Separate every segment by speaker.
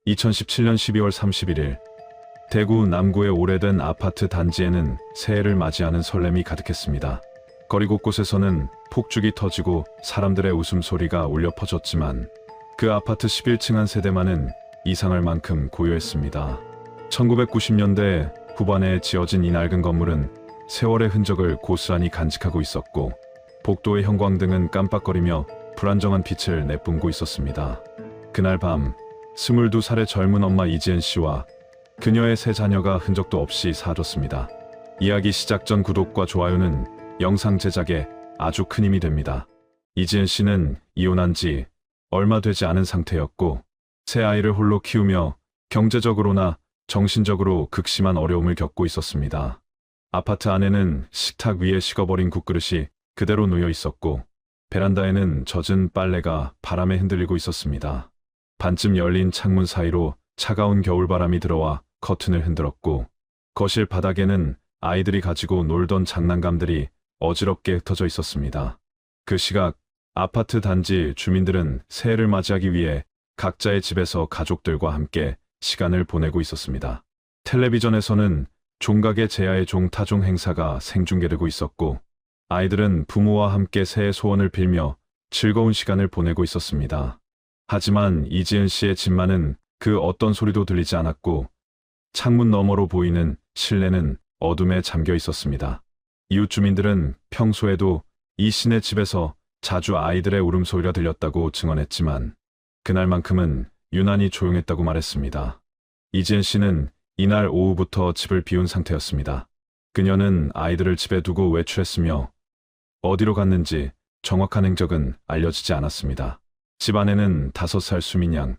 Speaker 1: 2017년 12월 31일 대구 남구의 오래된 아파트 단지에는 새해를 맞이하는 설렘이 가득했습니다. 거리 곳곳에서는 폭죽이 터지고 사람들의 웃음소리가 울려 퍼졌지만 그 아파트 11층 한 세대만은 이상할 만큼 고요했습니다. 1990년대 후반에 지어진 이 낡은 건물은 세월의 흔적을 고스란히 간직하고 있었고 복도의 형광등은 깜빡거리며 불안정한 빛을 내뿜고 있었습니다. 그날 밤 22살의 젊은 엄마 이지은 씨와 그녀의 세 자녀가 흔적도 없이 사라졌습니다. 이야기 시작 전 구독과 좋아요는 영상 제작에 아주 큰 힘이 됩니다. 이지은 씨는 이혼한 지 얼마 되지 않은 상태였고 세 아이를 홀로 키우며 경제적으로나 정신적으로 극심한 어려움을 겪고 있었습니다. 아파트 안에는 식탁 위에 식어버린 국그릇이 그대로 놓여 있었고 베란다에는 젖은 빨래가 바람에 흔들리고 있었습니다. 반쯤 열린 창문 사이로 차가운 겨울바람이 들어와 커튼을 흔들었고 거실 바닥에는 아이들이 가지고 놀던 장난감들이 어지럽게 흩어져 있었습니다. 그 시각 아파트 단지 주민들은 새해를 맞이하기 위해 각자의 집에서 가족들과 함께 시간을 보내고 있었습니다. 텔레비전에서는 종각의 제야의 종타종 행사가 생중계되고 있었고 아이들은 부모와 함께 새해 소원을 빌며 즐거운 시간을 보내고 있었습니다. 하지만 이지은 씨의 집만은 그 어떤 소리도 들리지 않았고 창문 너머로 보이는 실내는 어둠에 잠겨 있었습니다. 이웃 주민들은 평소에도 이 씨네 집에서 자주 아이들의 울음소리가 들렸다고 증언했지만 그날만큼은 유난히 조용했다고 말했습니다. 이지은 씨는 이날 오후부터 집을 비운 상태였습니다. 그녀는 아이들을 집에 두고 외출했으며 어디로 갔는지 정확한 행적은 알려지지 않았습니다. 집 안에는 5살 수민 양,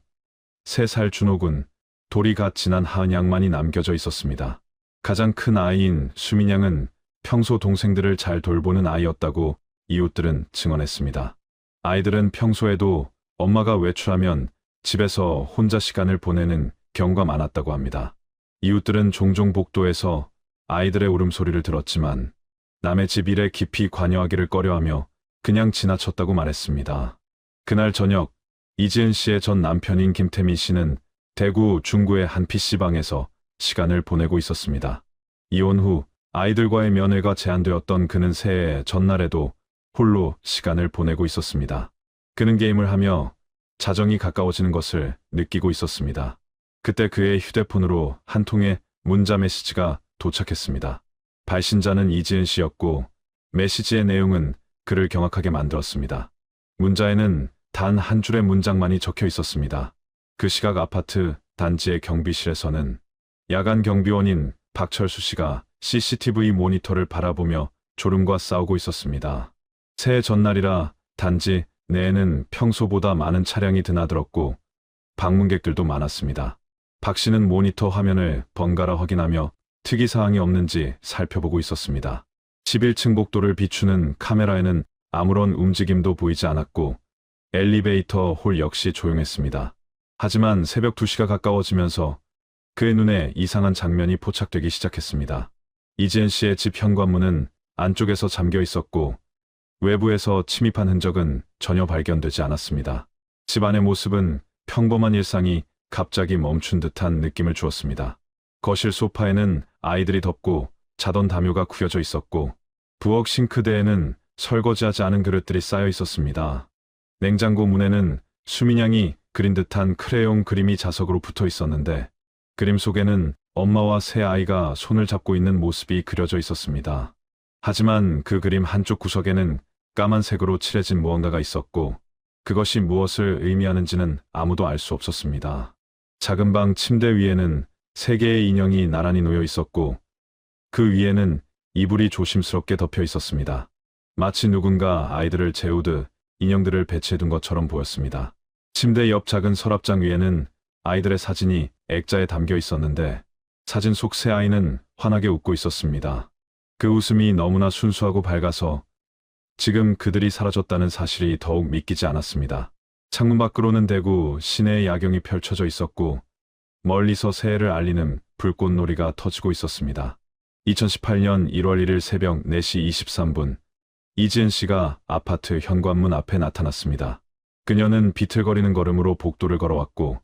Speaker 1: 3살 준호 군, 돌이 갓 지난 하은 양만이 남겨져 있었습니다. 가장 큰 아이인 수민 양은 평소 동생들을 잘 돌보는 아이였다고 이웃들은 증언했습니다. 아이들은 평소에도 엄마가 외출하면 집에서 혼자 시간을 보내는 경우가 많았다고 합니다. 이웃들은 종종 복도에서 아이들의 울음소리를 들었지만 남의 집 일에 깊이 관여하기를 꺼려하며 그냥 지나쳤다고 말했습니다. 그날 저녁 이지은 씨의 전 남편인 김태민 씨는 대구 중구의 한 PC방에서 시간을 보내고 있었습니다. 이혼 후 아이들과의 면회가 제한되었던 그는 새해 전날에도 홀로 시간을 보내고 있었습니다. 그는 게임을 하며 자정이 가까워지는 것을 느끼고 있었습니다. 그때 그의 휴대폰으로 한 통의 문자 메시지가 도착했습니다. 발신자는 이지은 씨였고 메시지의 내용은 그를 경악하게 만들었습니다. 문자에는 단 한 줄의 문장만이 적혀 있었습니다. 그 시각 아파트 단지의 경비실에서는 야간 경비원인 박철수 씨가 CCTV 모니터를 바라보며 졸음과 싸우고 있었습니다. 새해 전날이라 단지 내에는 평소보다 많은 차량이 드나들었고 방문객들도 많았습니다. 박 씨는 모니터 화면을 번갈아 확인하며 특이사항이 없는지 살펴보고 있었습니다. 11층 복도를 비추는 카메라에는 아무런 움직임도 보이지 않았고 엘리베이터 홀 역시 조용했습니다. 하지만 새벽 2시가 가까워지면서 그의 눈에 이상한 장면이 포착되기 시작했습니다. 이지은 씨의 집 현관문은 안쪽에서 잠겨 있었고 외부에서 침입한 흔적은 전혀 발견되지 않았습니다. 집 안의 모습은 평범한 일상이 갑자기 멈춘 듯한 느낌을 주었습니다. 거실 소파에는 아이들이 덮고 자던 담요가 구겨져 있었고 부엌 싱크대에는 설거지하지 않은 그릇들이 쌓여 있었습니다. 냉장고 문에는 수민 양이 그린 듯한 크레용 그림이 자석으로 붙어 있었는데 그림 속에는 엄마와 세 아이가 손을 잡고 있는 모습이 그려져 있었습니다. 하지만 그 그림 한쪽 구석에는 까만색으로 칠해진 무언가가 있었고 그것이 무엇을 의미하는지는 아무도 알 수 없었습니다. 작은 방 침대 위에는 3개의 인형이 나란히 놓여 있었고 그 위에는 이불이 조심스럽게 덮여 있었습니다. 마치 누군가 아이들을 재우듯 인형들을 배치해둔 것처럼 보였습니다. 침대 옆 작은 서랍장 위에는 아이들의 사진이 액자에 담겨 있었는데 사진 속 세 아이는 환하게 웃고 있었습니다. 그 웃음이 너무나 순수하고 밝아서 지금 그들이 사라졌다는 사실이 더욱 믿기지 않았습니다. 창문 밖으로는 대구 시내의 야경이 펼쳐져 있었고 멀리서 새해를 알리는 불꽃놀이가 터지고 있었습니다. 2018년 1월 1일 새벽 4시 23분 이지은 씨가 아파트 현관문 앞에 나타났습니다. 그녀는 비틀거리는 걸음으로 복도를 걸어왔고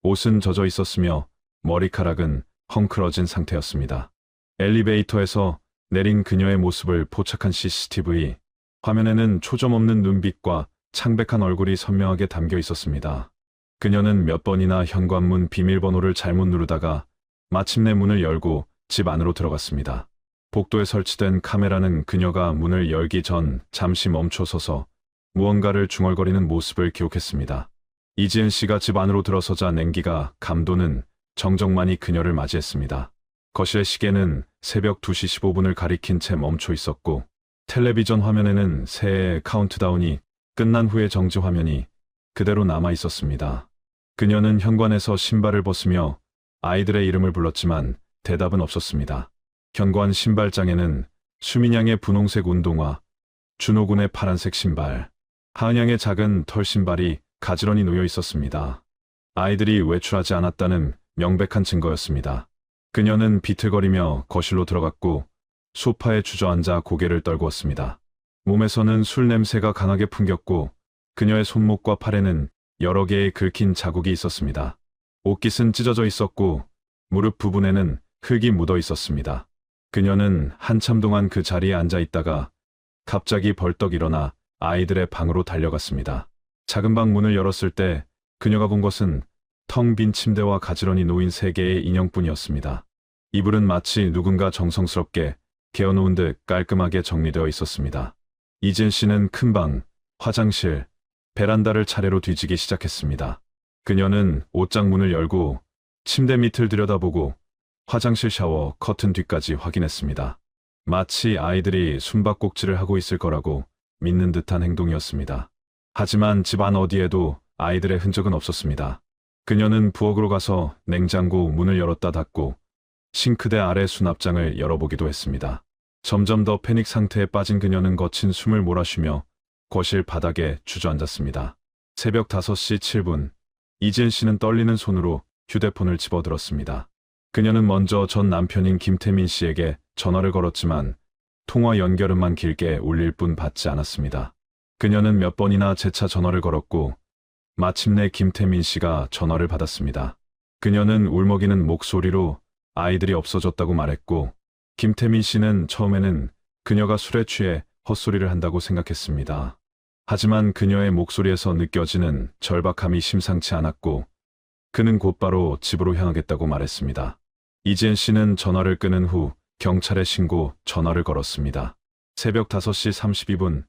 Speaker 1: 옷은 젖어 있었으며 머리카락은 헝클어진 상태였습니다. 엘리베이터에서 내린 그녀의 모습을 포착한 CCTV 화면에는 초점 없는 눈빛과 창백한 얼굴이 선명하게 담겨 있었습니다. 그녀는 몇 번이나 현관문 비밀번호를 잘못 누르다가 마침내 문을 열고 집 안으로 들어갔습니다. 복도에 설치된 카메라는 그녀가 문을 열기 전 잠시 멈춰서서 무언가를 중얼거리는 모습을 기록했습니다. 이지은 씨가 집 안으로 들어서자 냉기가 감도는 정적만이 그녀를 맞이했습니다. 거실의 시계는 새벽 2시 15분을 가리킨 채 멈춰 있었고 텔레비전 화면에는 새해의 카운트다운이 끝난 후의 정지 화면이 그대로 남아 있었습니다. 그녀는 현관에서 신발을 벗으며 아이들의 이름을 불렀지만 대답은 없었습니다. 현관 신발장에는 수민양의 분홍색 운동화, 준호군의 파란색 신발, 하은양의 작은 털 신발이 가지런히 놓여 있었습니다. 아이들이 외출하지 않았다는 명백한 증거였습니다. 그녀는 비틀거리며 거실로 들어갔고 소파에 주저앉아 고개를 떨구었습니다. 몸에서는 술 냄새가 강하게 풍겼고 그녀의 손목과 팔에는 여러 개의 긁힌 자국이 있었습니다. 옷깃은 찢어져 있었고 무릎 부분에는 흙이 묻어 있었습니다. 그녀는 한참 동안 그 자리에 앉아 있다가 갑자기 벌떡 일어나 아이들의 방으로 달려갔습니다. 작은 방 문을 열었을 때 그녀가 본 것은 텅 빈 침대와 가지런히 놓인 3개의 인형뿐이었습니다. 이불은 마치 누군가 정성스럽게 개어놓은 듯 깔끔하게 정리되어 있었습니다. 이지은 씨는 큰 방, 화장실, 베란다를 차례로 뒤지기 시작했습니다. 그녀는 옷장 문을 열고 침대 밑을 들여다보고 화장실 샤워 커튼 뒤까지 확인했습니다. 마치 아이들이 숨바꼭질을 하고 있을 거라고 믿는 듯한 행동이었습니다. 하지만 집안 어디에도 아이들의 흔적은 없었습니다. 그녀는 부엌으로 가서 냉장고 문을 열었다 닫고 싱크대 아래 수납장을 열어보기도 했습니다. 점점 더 패닉 상태에 빠진 그녀는 거친 숨을 몰아쉬며 거실 바닥에 주저앉았습니다. 새벽 5시 7분, 이지은 씨는 떨리는 손으로 휴대폰을 집어들었습니다. 그녀는 먼저 전 남편인 김태민 씨에게 전화를 걸었지만 통화 연결음만 길게 울릴 뿐 받지 않았습니다. 그녀는 몇 번이나 재차 전화를 걸었고 마침내 김태민 씨가 전화를 받았습니다. 그녀는 울먹이는 목소리로 아이들이 없어졌다고 말했고 김태민 씨는 처음에는 그녀가 술에 취해 헛소리를 한다고 생각했습니다. 하지만 그녀의 목소리에서 느껴지는 절박함이 심상치 않았고 그는 곧바로 집으로 향하겠다고 말했습니다. 이지은 씨는 전화를 끊은 후 경찰에 신고 전화를 걸었습니다. 새벽 5시 32분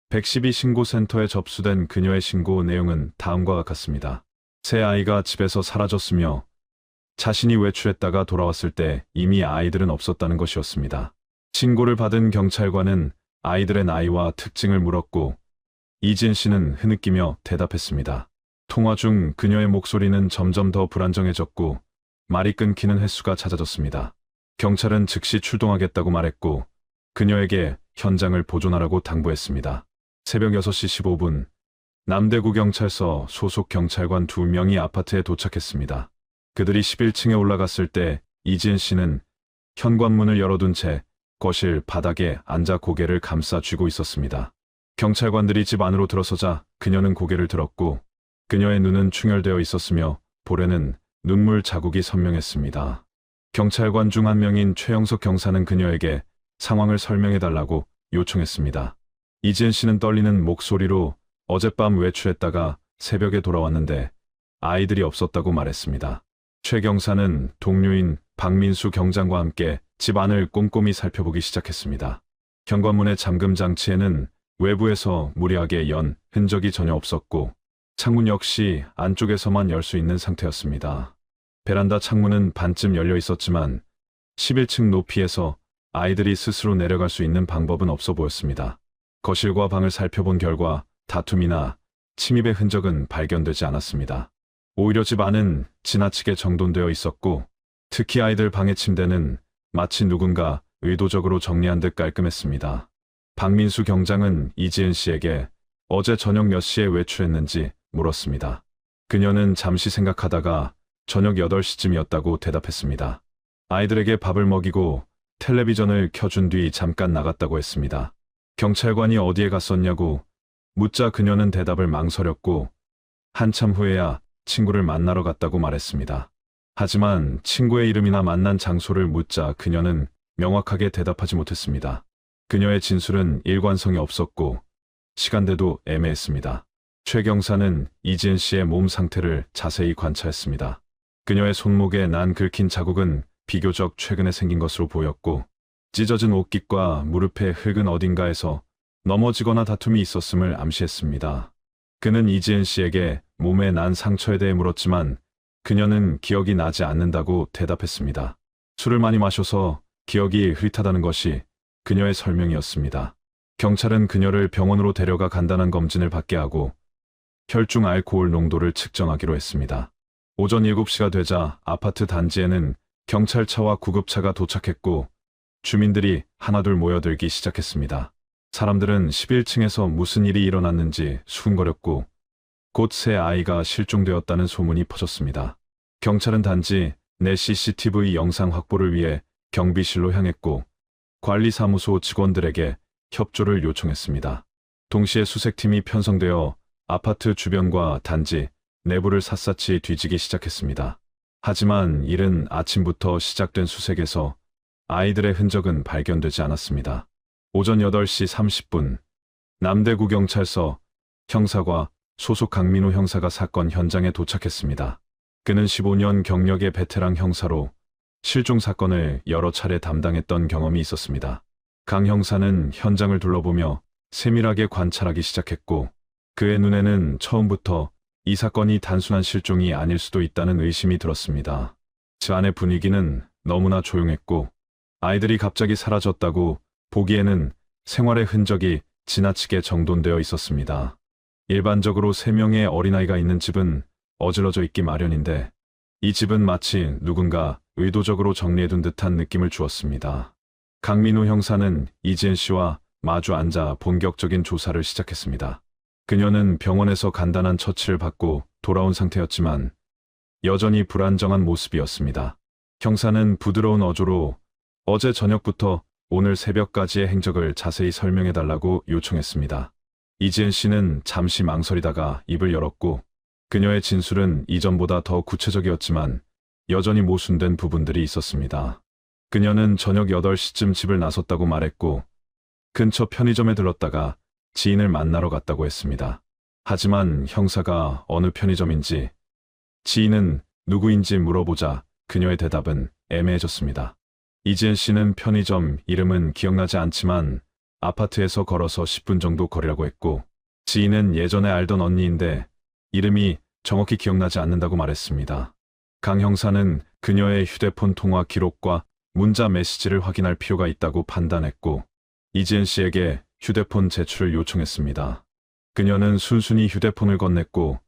Speaker 1: 112 신고센터에 접수된 그녀의 신고 내용은 다음과 같습니다. 새 아이가 집에서 사라졌으며 자신이 외출했다가 돌아왔을 때 이미 아이들은 없었다는 것이었습니다. 신고를 받은 경찰관은 아이들의 나이와 특징을 물었고 이지은 씨는 흐느끼며 대답했습니다. 통화 중 그녀의 목소리는 점점 더 불안정해졌고 말이 끊기는 횟수가 잦아졌습니다. 경찰은 즉시 출동하겠다고 말했고 그녀에게 현장을 보존하라고 당부했습니다. 새벽 6시 15분 남대구경찰서 소속 경찰관 2명이 아파트에 도착했습니다. 그들이 11층에 올라갔을 때 이지은 씨는 현관문을 열어둔 채 거실 바닥에 앉아 고개를 감싸 쥐고 있었습니다. 경찰관들이 집 안으로 들어서자 그녀는 고개를 들었고 그녀의 눈은 충혈되어 있었으며 볼에는 눈물 자국이 선명했습니다. 경찰관 중 한 명인 최영석 경사는 그녀에게 상황을 설명해달라고 요청했습니다. 이지은 씨는 떨리는 목소리로 어젯밤 외출했다가 새벽에 돌아왔는데 아이들이 없었다고 말했습니다. 최 경사는 동료인 박민수 경장과 함께 집 안을 꼼꼼히 살펴보기 시작했습니다. 현관문의 잠금 장치에는 외부에서 무리하게 연 흔적이 전혀 없었고 창문 역시 안쪽에서만 열 수 있는 상태였습니다. 베란다 창문은 반쯤 열려 있었지만 11층 높이에서 아이들이 스스로 내려갈 수 있는 방법은 없어 보였습니다. 거실과 방을 살펴본 결과 다툼이나 침입의 흔적은 발견되지 않았습니다. 오히려 집 안은 지나치게 정돈되어 있었고 특히 아이들 방의 침대는 마치 누군가 의도적으로 정리한 듯 깔끔했습니다. 박민수 경장은 이지은 씨에게 어제 저녁 몇 시에 외출했는지 물었습니다. 그녀는 잠시 생각하다가 저녁 8시쯤이었다고 대답했습니다. 아이들에게 밥을 먹이고 텔레비전을 켜준 뒤 잠깐 나갔다고 했습니다. 경찰관이 어디에 갔었냐고 묻자 그녀는 대답을 망설였고 한참 후에야 친구를 만나러 갔다고 말했습니다. 하지만 친구의 이름이나 만난 장소를 묻자 그녀는 명확하게 대답하지 못했습니다. 그녀의 진술은 일관성이 없었고 시간대도 애매했습니다. 최 경사는 이지은 씨의 몸 상태를 자세히 관찰했습니다. 그녀의 손목에 난 긁힌 자국은 비교적 최근에 생긴 것으로 보였고 찢어진 옷깃과 무릎의 흙은 어딘가에서 넘어지거나 다툼이 있었음을 암시했습니다. 그는 이지은 씨에게 몸에 난 상처에 대해 물었지만 그녀는 기억이 나지 않는다고 대답했습니다. 술을 많이 마셔서 기억이 흐릿하다는 것이 그녀의 설명이었습니다. 경찰은 그녀를 병원으로 데려가 간단한 검진을 받게 하고 혈중 알코올 농도를 측정하기로 했습니다. 오전 7시가 되자 아파트 단지에는 경찰차와 구급차가 도착했고 주민들이 하나둘 모여들기 시작했습니다. 사람들은 11층에서 무슨 일이 일어났는지 수군거렸고 곧 새 아이가 실종되었다는 소문이 퍼졌습니다. 경찰은 단지 내 CCTV 영상 확보를 위해 경비실로 향했고 관리사무소 직원들에게 협조를 요청했습니다. 동시에 수색팀이 편성되어 아파트 주변과 단지 내부를 샅샅이 뒤지기 시작했습니다. 하지만 이른 아침부터 시작된 수색에서 아이들의 흔적은 발견되지 않았습니다. 오전 8시 30분 남대구경찰서 형사과 소속 강민우 형사가 사건 현장에 도착했습니다. 그는 15년 경력의 베테랑 형사로 실종 사건을 여러 차례 담당했던 경험이 있었습니다. 강 형사는 현장을 둘러보며 세밀하게 관찰하기 시작했고 그의 눈에는 처음부터 이 사건이 단순한 실종이 아닐 수도 있다는 의심이 들었습니다. 집 안의 분위기는 너무나 조용했고 아이들이 갑자기 사라졌다고 보기에는 생활의 흔적이 지나치게 정돈되어 있었습니다. 일반적으로 3명의 어린아이가 있는 집은 어질러져 있기 마련인데 이 집은 마치 누군가 의도적으로 정리해둔 듯한 느낌을 주었습니다. 강민우 형사는 이지은 씨와 마주 앉아 본격적인 조사를 시작했습니다. 그녀는 병원에서 간단한 처치를 받고 돌아온 상태였지만 여전히 불안정한 모습이었습니다. 형사는 부드러운 어조로 어제 저녁부터 오늘 새벽까지의 행적을 자세히 설명해달라고 요청했습니다. 이지은 씨는 잠시 망설이다가 입을 열었고 그녀의 진술은 이전보다 더 구체적이었지만 여전히 모순된 부분들이 있었습니다. 그녀는 저녁 8시쯤 집을 나섰다고 말했고 근처 편의점에 들렀다가 지인을 만나러 갔다고 했습니다. 하지만 형사가 어느 편의점인지 지인은 누구인지 물어보자 그녀의 대답은 애매해졌습니다. 이지은 씨는 편의점 이름은 기억나지 않지만 아파트에서 걸어서 10분 정도 거리라고 했고 지인은 예전에 알던 언니인데 이름이 정확히 기억나지 않는다고 말했습니다. 강 형사는 그녀의 휴대폰 통화 기록과 문자 메시지를 확인할 필요가 있다고 판단했고 이지은 씨에게 휴대폰 제출을 요청했습니다. 그녀는 순순히 휴대폰을 건넸고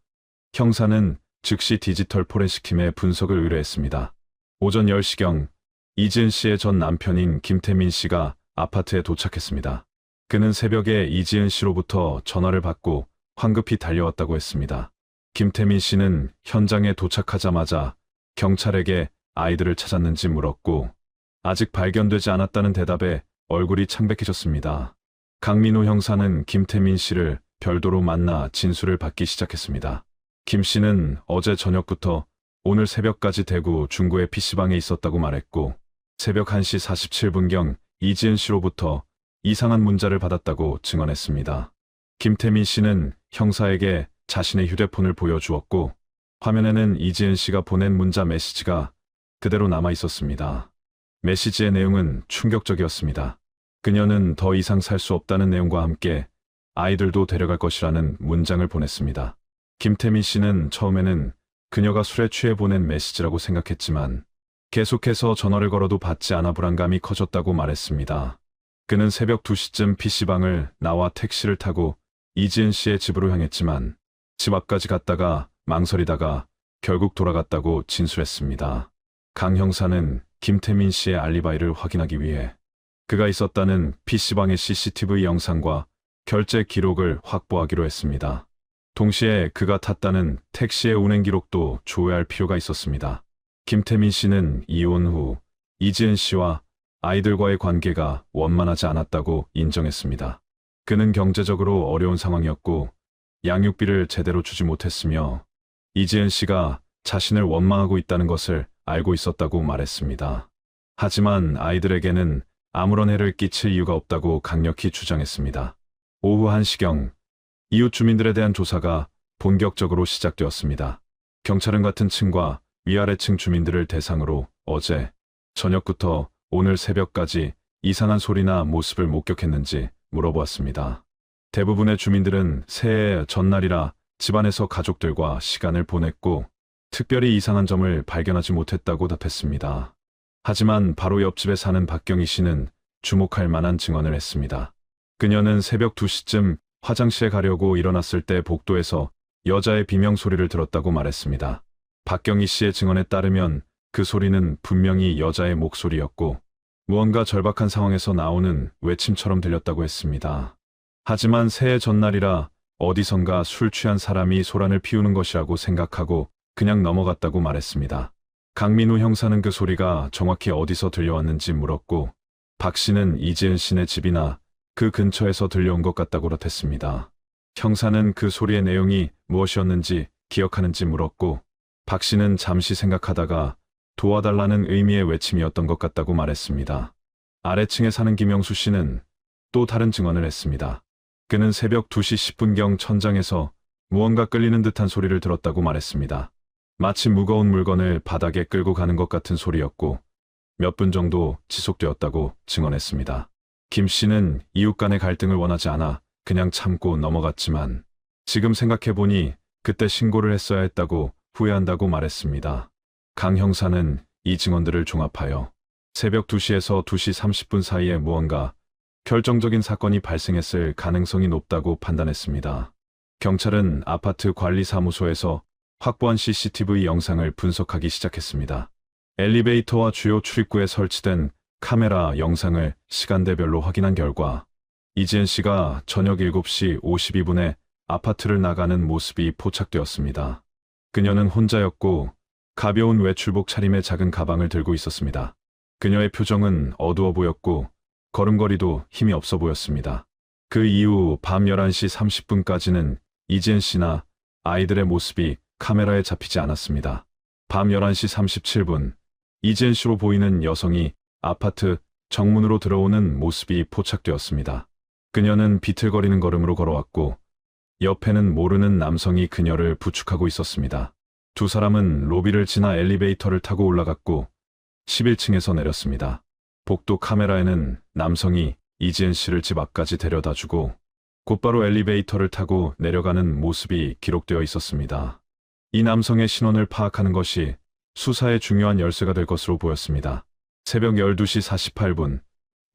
Speaker 1: 형사는 즉시 디지털 포렌식팀에 분석을 의뢰했습니다. 오전 10시경 이지은 씨의 전 남편인 김태민 씨가 아파트에 도착했습니다. 그는 새벽에 이지은 씨로부터 전화를 받고 황급히 달려왔다고 했습니다. 김태민 씨는 현장에 도착하자마자 경찰에게 아이들을 찾았는지 물었고 아직 발견되지 않았다는 대답에 얼굴이 창백해졌습니다. 강민우 형사는 김태민 씨를 별도로 만나 진술을 받기 시작했습니다. 김 씨는 어제 저녁부터 오늘 새벽까지 대구 중구의 PC방에 있었다고 말했고 새벽 1시 47분경 이지은 씨로부터 이상한 문자를 받았다고 증언했습니다. 김태민 씨는 형사에게 자신의 휴대폰을 보여주었고 화면에는 이지은 씨가 보낸 문자 메시지가 그대로 남아 있었습니다. 메시지의 내용은 충격적이었습니다. 그녀는 더 이상 살 수 없다는 내용과 함께 아이들도 데려갈 것이라는 문장을 보냈습니다. 김태민 씨는 처음에는 그녀가 술에 취해 보낸 메시지라고 생각했지만 계속해서 전화를 걸어도 받지 않아 불안감이 커졌다고 말했습니다. 그는 새벽 2시쯤 PC방을 나와 택시를 타고 이지은 씨의 집으로 향했지만 집 앞까지 갔다가 망설이다가 결국 돌아갔다고 진술했습니다. 강 형사는 김태민 씨의 알리바이를 확인하기 위해 그가 있었다는 PC방의 CCTV 영상과 결제 기록을 확보하기로 했습니다. 동시에 그가 탔다는 택시의 운행 기록도 조회할 필요가 있었습니다. 김태민 씨는 이혼 후 이지은 씨와 아이들과의 관계가 원만하지 않았다고 인정했습니다. 그는 경제적으로 어려운 상황이었고 양육비를 제대로 주지 못했으며 이지은 씨가 자신을 원망하고 있다는 것을 알고 있었다고 말했습니다. 하지만 아이들에게는 아무런 해를 끼칠 이유가 없다고 강력히 주장했습니다. 오후 1시경 이웃 주민들에 대한 조사가 본격적으로 시작되었습니다. 경찰은 같은 층과 위아래층 주민들을 대상으로 어제 저녁부터 오늘 새벽까지 이상한 소리나 모습을 목격했는지 물어보았습니다. 대부분의 주민들은 새해 전날이라 집안에서 가족들과 시간을 보냈고 특별히 이상한 점을 발견하지 못했다고 답했습니다. 하지만 바로 옆집에 사는 박경희 씨는 주목할 만한 증언을 했습니다. 그녀는 새벽 2시쯤 화장실에 가려고 일어났을 때 복도에서 여자의 비명 소리를 들었다고 말했습니다. 박경희 씨의 증언에 따르면 그 소리는 분명히 여자의 목소리였고 무언가 절박한 상황에서 나오는 외침처럼 들렸다고 했습니다. 하지만 새해 전날이라 어디선가 술 취한 사람이 소란을 피우는 것이라고 생각하고 그냥 넘어갔다고 말했습니다. 강민우 형사는 그 소리가 정확히 어디서 들려왔는지 물었고 박 씨는 이지은 씨네 집이나 그 근처에서 들려온 것 같다고 답했습니다. 형사는 그 소리의 내용이 무엇이었는지 기억하는지 물었고 박 씨는 잠시 생각하다가 도와달라는 의미의 외침이었던 것 같다고 말했습니다. 아래층에 사는 김영수 씨는 또 다른 증언을 했습니다. 그는 새벽 2시 10분경 천장에서 무언가 끌리는 듯한 소리를 들었다고 말했습니다. 마치 무거운 물건을 바닥에 끌고 가는 것 같은 소리였고 몇 분 정도 지속되었다고 증언했습니다. 김 씨는 이웃 간의 갈등을 원하지 않아 그냥 참고 넘어갔지만 지금 생각해보니 그때 신고를 했어야 했다고 후회한다고 말했습니다. 강 형사는 이 증언들을 종합하여 새벽 2시에서 2시 30분 사이에 무언가 결정적인 사건이 발생했을 가능성이 높다고 판단했습니다. 경찰은 아파트 관리사무소에서 확보한 CCTV 영상을 분석하기 시작했습니다. 엘리베이터와 주요 출입구에 설치된 카메라 영상을 시간대별로 확인한 결과 이지은 씨가 저녁 7시 52분에 아파트를 나가는 모습이 포착되었습니다. 그녀는 혼자였고 가벼운 외출복 차림의 작은 가방을 들고 있었습니다. 그녀의 표정은 어두워 보였고 걸음걸이도 힘이 없어 보였습니다. 그 이후 밤 11시 30분까지는 이지은 씨나 아이들의 모습이 카메라에 잡히지 않았습니다. 밤 11시 37분, 이지은 씨로 보이는 여성이 아파트 정문으로 들어오는 모습이 포착되었습니다. 그녀는 비틀거리는 걸음으로 걸어왔고 옆에는 모르는 남성이 그녀를 부축하고 있었습니다. 두 사람은 로비를 지나 엘리베이터를 타고 올라갔고 11층에서 내렸습니다. 복도 카메라에는 남성이 이지은 씨를 집 앞까지 데려다주고 곧바로 엘리베이터를 타고 내려가는 모습이 기록되어 있었습니다. 이 남성의 신원을 파악하는 것이 수사의 중요한 열쇠가 될 것으로 보였습니다. 새벽 12시 48분,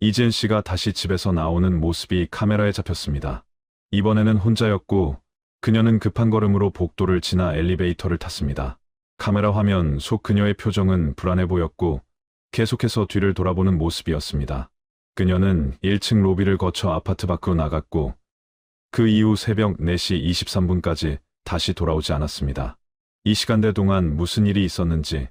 Speaker 1: 이지은 씨가 다시 집에서 나오는 모습이 카메라에 잡혔습니다. 이번에는 혼자였고 그녀는 급한 걸음으로 복도를 지나 엘리베이터를 탔습니다. 카메라 화면 속 그녀의 표정은 불안해 보였고 계속해서 뒤를 돌아보는 모습이었습니다. 그녀는 1층 로비를 거쳐 아파트 밖으로 나갔고 그 이후 새벽 4시 23분까지 다시 돌아오지 않았습니다. 이 시간대 동안 무슨 일이 있었는지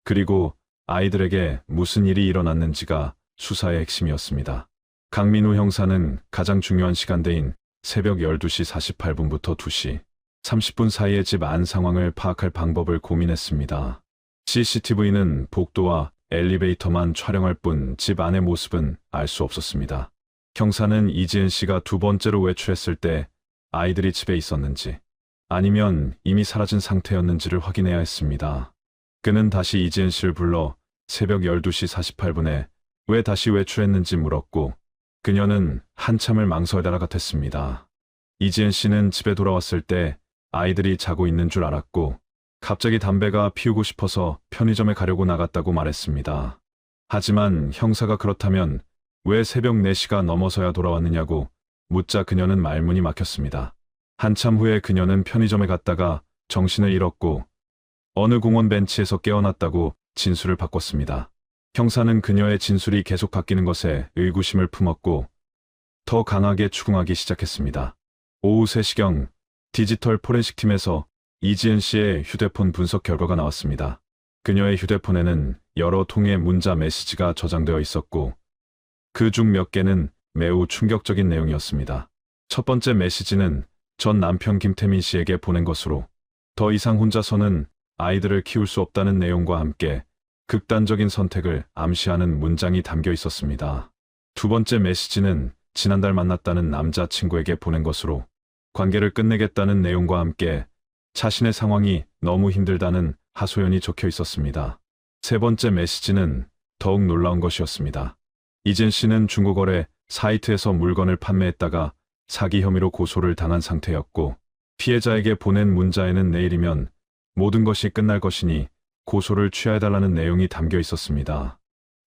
Speaker 1: 그리고 아이들에게 무슨 일이 일어났는지가 수사의 핵심이었습니다. 강민우 형사는 가장 중요한 시간대인 새벽 12시 48분부터 2시 30분 사이의 집 안 상황을 파악할 방법을 고민했습니다. CCTV는 복도와 엘리베이터만 촬영할 뿐 집 안의 모습은 알 수 없었습니다. 형사는 이지은 씨가 두 번째로 외출했을 때 아이들이 집에 있었는지 아니면 이미 사라진 상태였는지를 확인해야 했습니다. 그는 다시 이지은 씨를 불러 새벽 12시 48분에 왜 다시 외출했는지 물었고 그녀는 한참을 망설이다가 같았습니다. 이지은 씨는 집에 돌아왔을 때 아이들이 자고 있는 줄 알았고 갑자기 담배가 피우고 싶어서 편의점에 가려고 나갔다고 말했습니다. 하지만 형사가 그렇다면 왜 새벽 4시가 넘어서야 돌아왔느냐고 묻자 그녀는 말문이 막혔습니다. 한참 후에 그녀는 편의점에 갔다가 정신을 잃었고 어느 공원 벤치에서 깨어났다고 진술을 바꿨습니다. 형사는 그녀의 진술이 계속 바뀌는 것에 의구심을 품었고 더 강하게 추궁하기 시작했습니다. 오후 3시경 디지털 포렌식 팀에서 이지은 씨의 휴대폰 분석 결과가 나왔습니다. 그녀의 휴대폰에는 여러 통의 문자 메시지가 저장되어 있었고 그 중 몇 개는 매우 충격적인 내용이었습니다. 첫 번째 메시지는 전 남편 김태민 씨에게 보낸 것으로 더 이상 혼자서는 아이들을 키울 수 없다는 내용과 함께 극단적인 선택을 암시하는 문장이 담겨 있었습니다. 두 번째 메시지는 지난달 만났다는 남자친구에게 보낸 것으로 관계를 끝내겠다는 내용과 함께 자신의 상황이 너무 힘들다는 하소연이 적혀 있었습니다. 세 번째 메시지는 더욱 놀라운 것이었습니다. 이진 씨는 중고거래 사이트에서 물건을 판매했다가 사기 혐의로 고소를 당한 상태였고, 피해자에게 보낸 문자에는 내일이면 모든 것이 끝날 것이니 고소를 취하해달라는 내용이 담겨 있었습니다.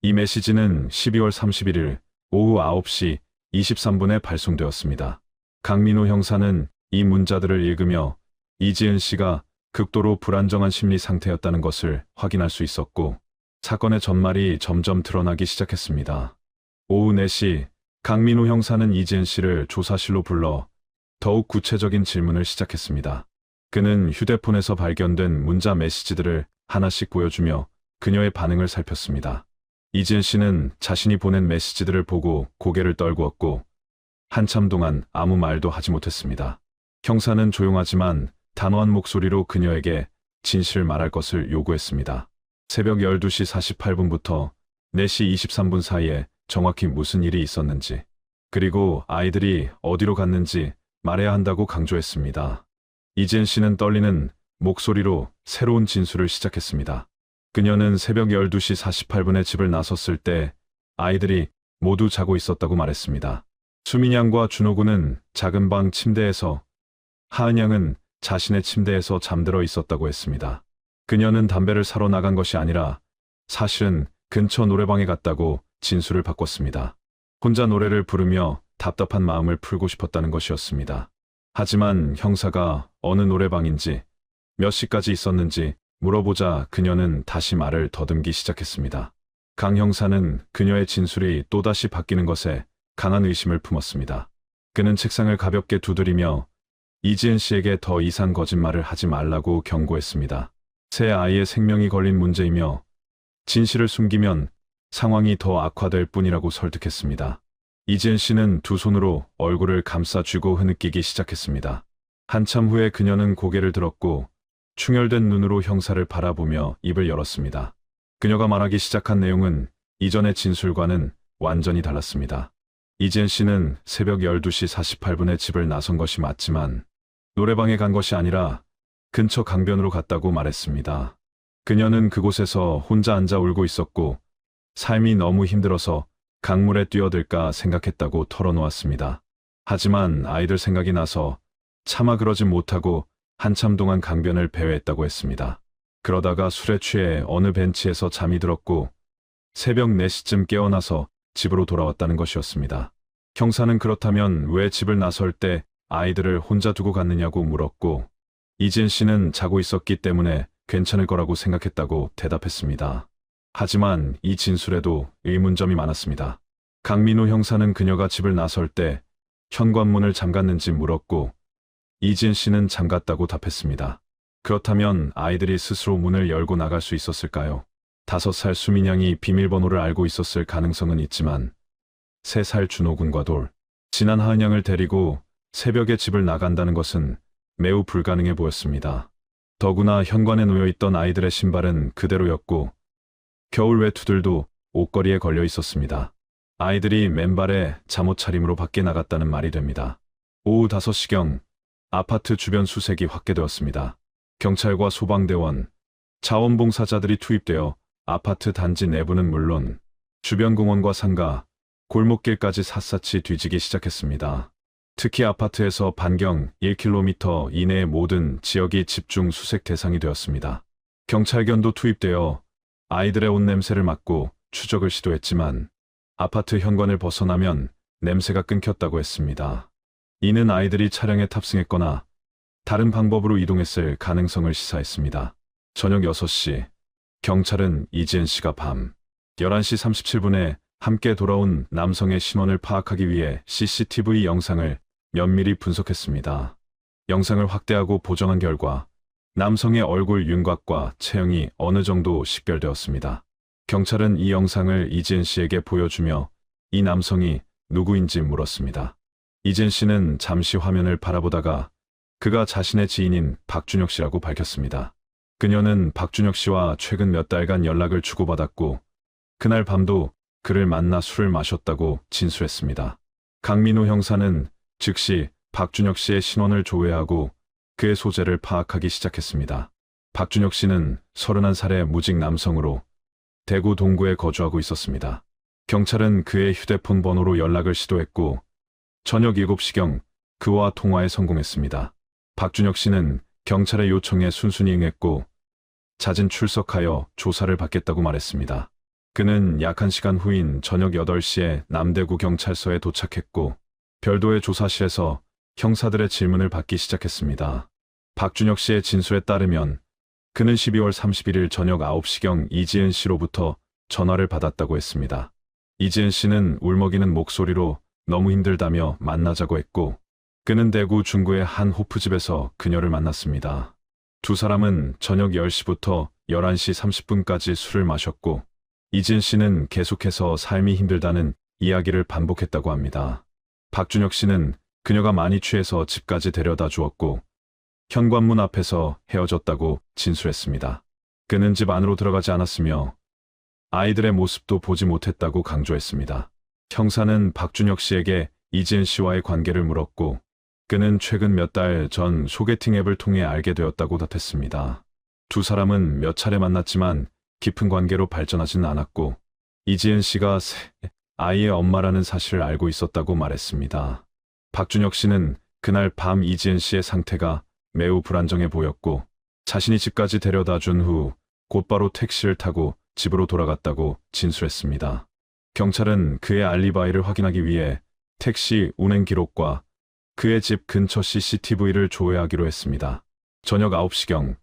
Speaker 1: 이 메시지는 12월 31일 오후 9시 23분에 발송되었습니다. 강민호 형사는 이 문자들을 읽으며 이지은 씨가 극도로 불안정한 심리 상태였다는 것을 확인할 수 있었고, 사건의 전말이 점점 드러나기 시작했습니다. 오후 4시 강민호 형사는 이지은 씨를 조사실로 불러 더욱 구체적인 질문을 시작했습니다. 그는 휴대폰에서 발견된 문자 메시지들을 하나씩 보여주며 그녀의 반응을 살폈습니다. 이지은 씨는 자신이 보낸 메시지들을 보고 고개를 떨구었고 한참 동안 아무 말도 하지 못했습니다. 형사는 조용하지만 단호한 목소리로 그녀에게 진실을 말할 것을 요구했습니다. 새벽 12시 48분부터 4시 23분 사이에 정확히 무슨 일이 있었는지, 그리고 아이들이 어디로 갔는지 말해야 한다고 강조했습니다. 이지은 씨는 떨리는 목소리로 새로운 진술을 시작했습니다. 그녀는 새벽 12시 48분에 집을 나섰을 때 아이들이 모두 자고 있었다고 말했습니다. 수민 양과 준호 군은 작은 방 침대에서, 하은 양은 자신의 침대에서 잠들어 있었다고 했습니다. 그녀는 담배를 사러 나간 것이 아니라 사실은 근처 노래방에 갔다고 진술을 바꿨습니다. 혼자 노래를 부르며 답답한 마음을 풀고 싶었다는 것이었습니다. 하지만 형사가 어느 노래방인지 몇 시까지 있었는지 물어보자 그녀는 다시 말을 더듬기 시작했습니다. 강 형사는 그녀의 진술이 또다시 바뀌는 것에 강한 의심을 품었습니다. 그는 책상을 가볍게 두드리며 이지은 씨에게 더 이상 거짓말을 하지 말라고 경고했습니다. 새 아이의 생명이 걸린 문제이며 진실을 숨기면 상황이 더 악화될 뿐이라고 설득했습니다. 이지은 씨는 두 손으로 얼굴을 감싸 쥐고 흐느끼기 시작했습니다. 한참 후에 그녀는 고개를 들었고 충혈된 눈으로 형사를 바라보며 입을 열었습니다. 그녀가 말하기 시작한 내용은 이전의 진술과는 완전히 달랐습니다. 이지은 씨는 새벽 12시 48분에 집을 나선 것이 맞지만 노래방에 간 것이 아니라 근처 강변으로 갔다고 말했습니다. 그녀는 그곳에서 혼자 앉아 울고 있었고 삶이 너무 힘들어서 강물에 뛰어들까 생각했다고 털어놓았습니다. 하지만 아이들 생각이 나서 차마 그러지 못하고 한참 동안 강변을 배회했다고 했습니다. 그러다가 술에 취해 어느 벤치에서 잠이 들었고 새벽 4시쯤 깨어나서 집으로 돌아왔다는 것이었습니다. 형사는 그렇다면 왜 집을 나설 때 아이들을 혼자 두고 갔느냐고 물었고 이진 씨는 자고 있었기 때문에 괜찮을 거라고 생각했다고 대답했습니다. 하지만 이 진술에도 의문점이 많았습니다. 강민호 형사는 그녀가 집을 나설 때 현관문을 잠갔는지 물었고 이진 씨는 잠갔다고 답했습니다. 그렇다면 아이들이 스스로 문을 열고 나갈 수 있었을까요? 5살 수민 양이 비밀번호를 알고 있었을 가능성은 있지만 3살 준호 군과 지난 하은 양을 데리고 새벽에 집을 나간다는 것은 매우 불가능해 보였습니다. 더구나 현관에 놓여있던 아이들의 신발은 그대로였고 겨울 외투들도 옷걸이에 걸려 있었습니다. 아이들이 맨발에 잠옷 차림으로 밖에 나갔다는 말이 됩니다. 오후 5시경 아파트 주변 수색이 확대되었습니다. 경찰과 소방대원, 자원봉사자들이 투입되어 아파트 단지 내부는 물론 주변 공원과 상가, 골목길까지 샅샅이 뒤지기 시작했습니다. 특히 아파트에서 반경 1km 이내의 모든 지역이 집중 수색 대상이 되었습니다. 경찰견도 투입되어 아이들의 옷 냄새를 맡고 추적을 시도했지만 아파트 현관을 벗어나면 냄새가 끊겼다고 했습니다. 이는 아이들이 차량에 탑승했거나 다른 방법으로 이동했을 가능성을 시사했습니다. 저녁 6시, 경찰은 이지은 씨가 밤 11시 37분에 함께 돌아온 남성의 신원을 파악하기 위해 CCTV 영상을 면밀히 분석했습니다. 영상을 확대하고 보정한 결과 남성의 얼굴 윤곽과 체형이 어느 정도 식별되었습니다. 경찰은 이 영상을 이지은 씨에게 보여주며 이 남성이 누구인지 물었습니다. 이지은 씨는 잠시 화면을 바라보다가 그가 자신의 지인인 박준혁 씨라고 밝혔습니다. 그녀는 박준혁 씨와 최근 몇 달간 연락을 주고받았고 그날 밤도 그를 만나 술을 마셨다고 진술했습니다. 강민호 형사는 즉시 박준혁 씨의 신원을 조회하고 그의 소재를 파악하기 시작했습니다. 박준혁 씨는 31살의 무직 남성으로 대구 동구에 거주하고 있었습니다. 경찰은 그의 휴대폰 번호로 연락을 시도했고 저녁 7시경 그와 통화에 성공했습니다. 박준혁 씨는 경찰의 요청에 순순히 응했고 잦은 출석하여 조사를 받겠다고 말했습니다. 그는 약 1시간 후인 저녁 8시에 남대구 경찰서에 도착했고 별도의 조사실에서 형사들의 질문을 받기 시작했습니다. 박준혁 씨의 진술에 따르면 그는 12월 31일 저녁 9시경 이지은 씨로부터 전화를 받았다고 했습니다. 이지은 씨는 울먹이는 목소리로 너무 힘들다며 만나자고 했고 그는 대구 중구의 한 호프집에서 그녀를 만났습니다. 두 사람은 저녁 10시부터 11시 30분까지 술을 마셨고 이지은 씨는 계속해서 삶이 힘들다는 이야기를 반복했다고 합니다. 박준혁 씨는 그녀가 많이 취해서 집까지 데려다 주었고 현관문 앞에서 헤어졌다고 진술했습니다. 그는 집 안으로 들어가지 않았으며 아이들의 모습도 보지 못했다고 강조했습니다. 형사는 박준혁 씨에게 이지은 씨와의 관계를 물었고 그는 최근 몇 달 전 소개팅 앱을 통해 알게 되었다고 답했습니다. 두 사람은 몇 차례 만났지만 깊은 관계로 발전하지는 않았고 이지은 씨가 새 아이의 엄마라는 사실을 알고 있었다고 말했습니다. 박준혁 씨는 그날 밤 이지은 씨의 상태가 매우 불안정해 보였고 자신이 집까지 데려다 준 후 곧바로 택시를 타고 집으로 돌아갔다고 진술했습니다. 경찰은 그의 알리바이를 확인하기 위해 택시 운행 기록과 그의 집 근처 CCTV를 조회하기로 했습니다. 저녁 9시경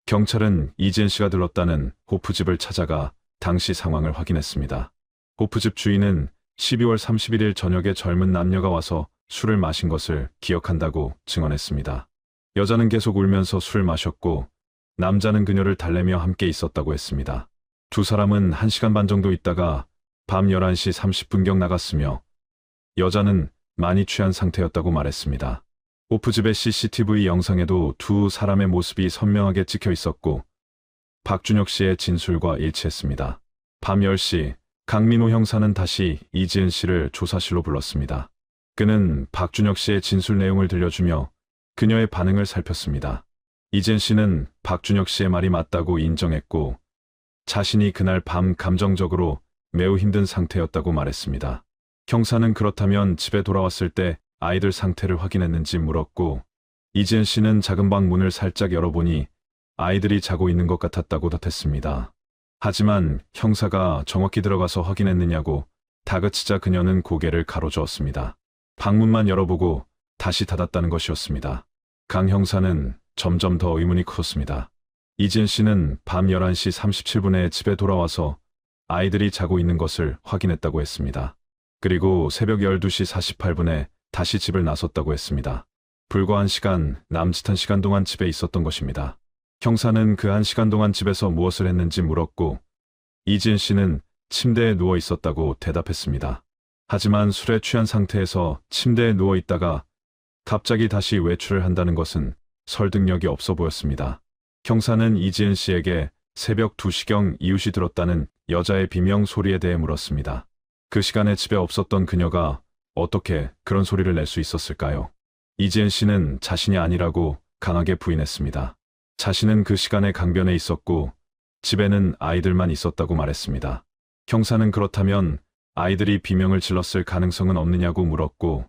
Speaker 1: 경찰은 이지은 씨가 들렀다는 호프집을 찾아가 당시 상황을 확인했습니다. 호프집 주인은 12월 31일 저녁에 젊은 남녀가 와서 술을 마신 것을 기억한다고 증언했습니다. 여자는 계속 울면서 술을 마셨고 남자는 그녀를 달래며 함께 있었다고 했습니다. 두 사람은 1시간 반 정도 있다가 밤 11시 30분경 나갔으며 여자는 많이 취한 상태였다고 말했습니다. 호프집의 CCTV 영상에도 두 사람의 모습이 선명하게 찍혀 있었고 박준혁 씨의 진술과 일치했습니다. 밤 10시 강민호 형사는 다시 이지은 씨를 조사실로 불렀습니다. 그는 박준혁 씨의 진술 내용을 들려주며 그녀의 반응을 살폈습니다. 이지은 씨는 박준혁 씨의 말이 맞다고 인정했고 자신이 그날 밤 감정적으로 매우 힘든 상태였다고 말했습니다. 형사는 그렇다면 집에 돌아왔을 때 아이들 상태를 확인했는지 물었고 이지은 씨는 작은 방 문을 살짝 열어보니 아이들이 자고 있는 것 같았다고 답했습니다. 하지만 형사가 정확히 들어가서 확인했느냐고 다그치자 그녀는 고개를 가로저었습니다. 방문만 열어보고 다시 닫았다는 것이었습니다. 강 형사는 점점 더 의문이 컸습니다. 이지은 씨는 밤 11시 37분에 집에 돌아와서 아이들이 자고 있는 것을 확인했다고 했습니다. 그리고 새벽 12시 48분에 다시 집을 나섰다고 했습니다. 불과 1시간 남짓한 시간 동안 집에 있었던 것입니다. 형사는 그 1시간 동안 집에서 무엇을 했는지 물었고 이지은 씨는 침대에 누워 있었다고 대답했습니다. 하지만 술에 취한 상태에서 침대에 누워 있다가 갑자기 다시 외출을 한다는 것은 설득력이 없어 보였습니다. 형사는 이지은 씨에게 새벽 2시경 이웃이 들었다는 여자의 비명 소리에 대해 물었습니다. 그 시간에 집에 없었던 그녀가 어떻게 그런 소리를 낼 수 있었을까요? 이지은 씨는 자신이 아니라고 강하게 부인했습니다. 자신은 그 시간에 강변에 있었고 집에는 아이들만 있었다고 말했습니다. 형사는 그렇다면 아이들이 비명을 질렀을 가능성은 없느냐고 물었고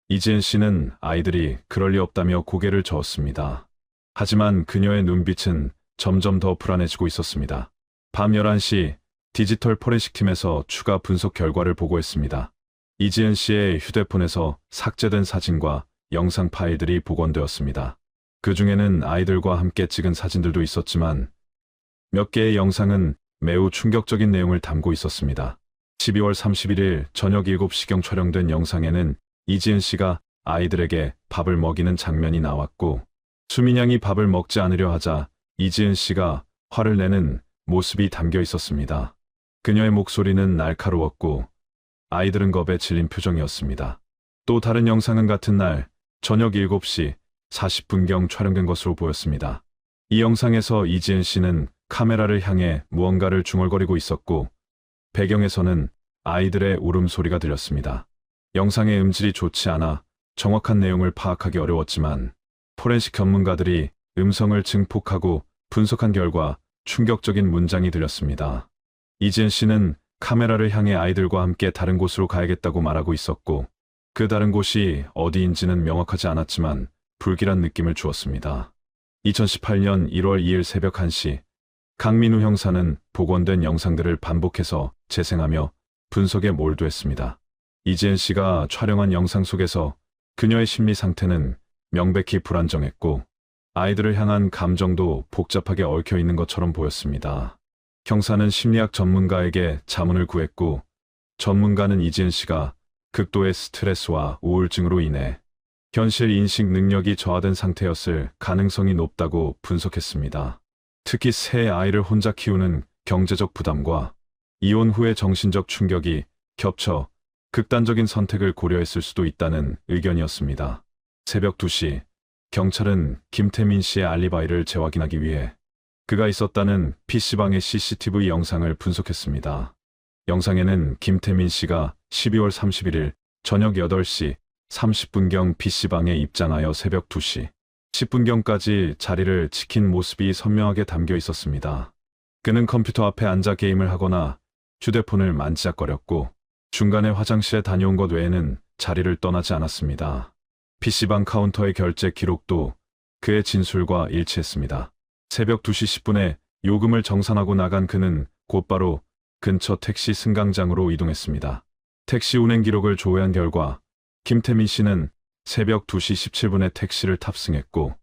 Speaker 1: 이지은 씨는 아이들이 그럴 리 없다며 고개를 저었습니다. 하지만 그녀의 눈빛은 점점 더 불안해지고 있었습니다. 밤 11시 디지털 포렌식 팀에서 추가 분석 결과를 보고했습니다. 이지은 씨의 휴대폰에서 삭제된 사진과 영상 파일들이 복원되었습니다. 그 중에는 아이들과 함께 찍은 사진들도 있었지만 몇 개의 영상은 매우 충격적인 내용을 담고 있었습니다. 12월 31일 저녁 7시경 촬영된 영상에는 이지은 씨가 아이들에게 밥을 먹이는 장면이 나왔고 수민양이 밥을 먹지 않으려 하자 이지은 씨가 화를 내는 모습이 담겨 있었습니다. 그녀의 목소리는 날카로웠고 아이들은 겁에 질린 표정이었습니다. 또 다른 영상은 같은 날 저녁 7시 40분경 촬영된 것으로 보였습니다. 이 영상에서 이지은 씨는 카메라를 향해 무언가를 중얼거리고 있었고 배경에서는 아이들의 울음소리가 들렸습니다. 영상의 음질이 좋지 않아 정확한 내용을 파악하기 어려웠지만 포렌식 전문가들이 음성을 증폭하고 분석한 결과 충격적인 문장이 들렸습니다. 이지은 씨는 카메라를 향해 아이들과 함께 다른 곳으로 가야겠다고 말하고 있었고 그 다른 곳이 어디인지는 명확하지 않았지만 불길한 느낌을 주었습니다. 2018년 1월 2일 새벽 1시 강민우 형사는 복원된 영상들을 반복해서 재생하며 분석에 몰두했습니다. 이지은 씨가 촬영한 영상 속에서 그녀의 심리 상태는 명백히 불안정했고 아이들을 향한 감정도 복잡하게 얽혀 있는 것처럼 보였습니다. 형사는 심리학 전문가에게 자문을 구했고 전문가는 이지은 씨가 극도의 스트레스와 우울증으로 인해 현실 인식 능력이 저하된 상태였을 가능성이 높다고 분석했습니다. 특히 새 아이를 혼자 키우는 경제적 부담과 이혼 후의 정신적 충격이 겹쳐 극단적인 선택을 고려했을 수도 있다는 의견이었습니다. 새벽 2시, 경찰은 김태민 씨의 알리바이를 재확인하기 위해 그가 있었다는 PC방의 CCTV 영상을 분석했습니다. 영상에는 김태민 씨가 12월 31일 저녁 8시 30분경 PC방에 입장하여 새벽 2시 10분경까지 자리를 지킨 모습이 선명하게 담겨 있었습니다. 그는 컴퓨터 앞에 앉아 게임을 하거나 휴대폰을 만지작거렸고 중간에 화장실에 다녀온 것 외에는 자리를 떠나지 않았습니다. PC방 카운터의 결제 기록도 그의 진술과 일치했습니다. 새벽 2시 10분에 요금을 정산하고 나간 그는 곧바로 근처 택시 승강장으로 이동했습니다. 택시 운행 기록을 조회한 결과 김태민 씨는 새벽 2시 17분에 택시를 탑승했고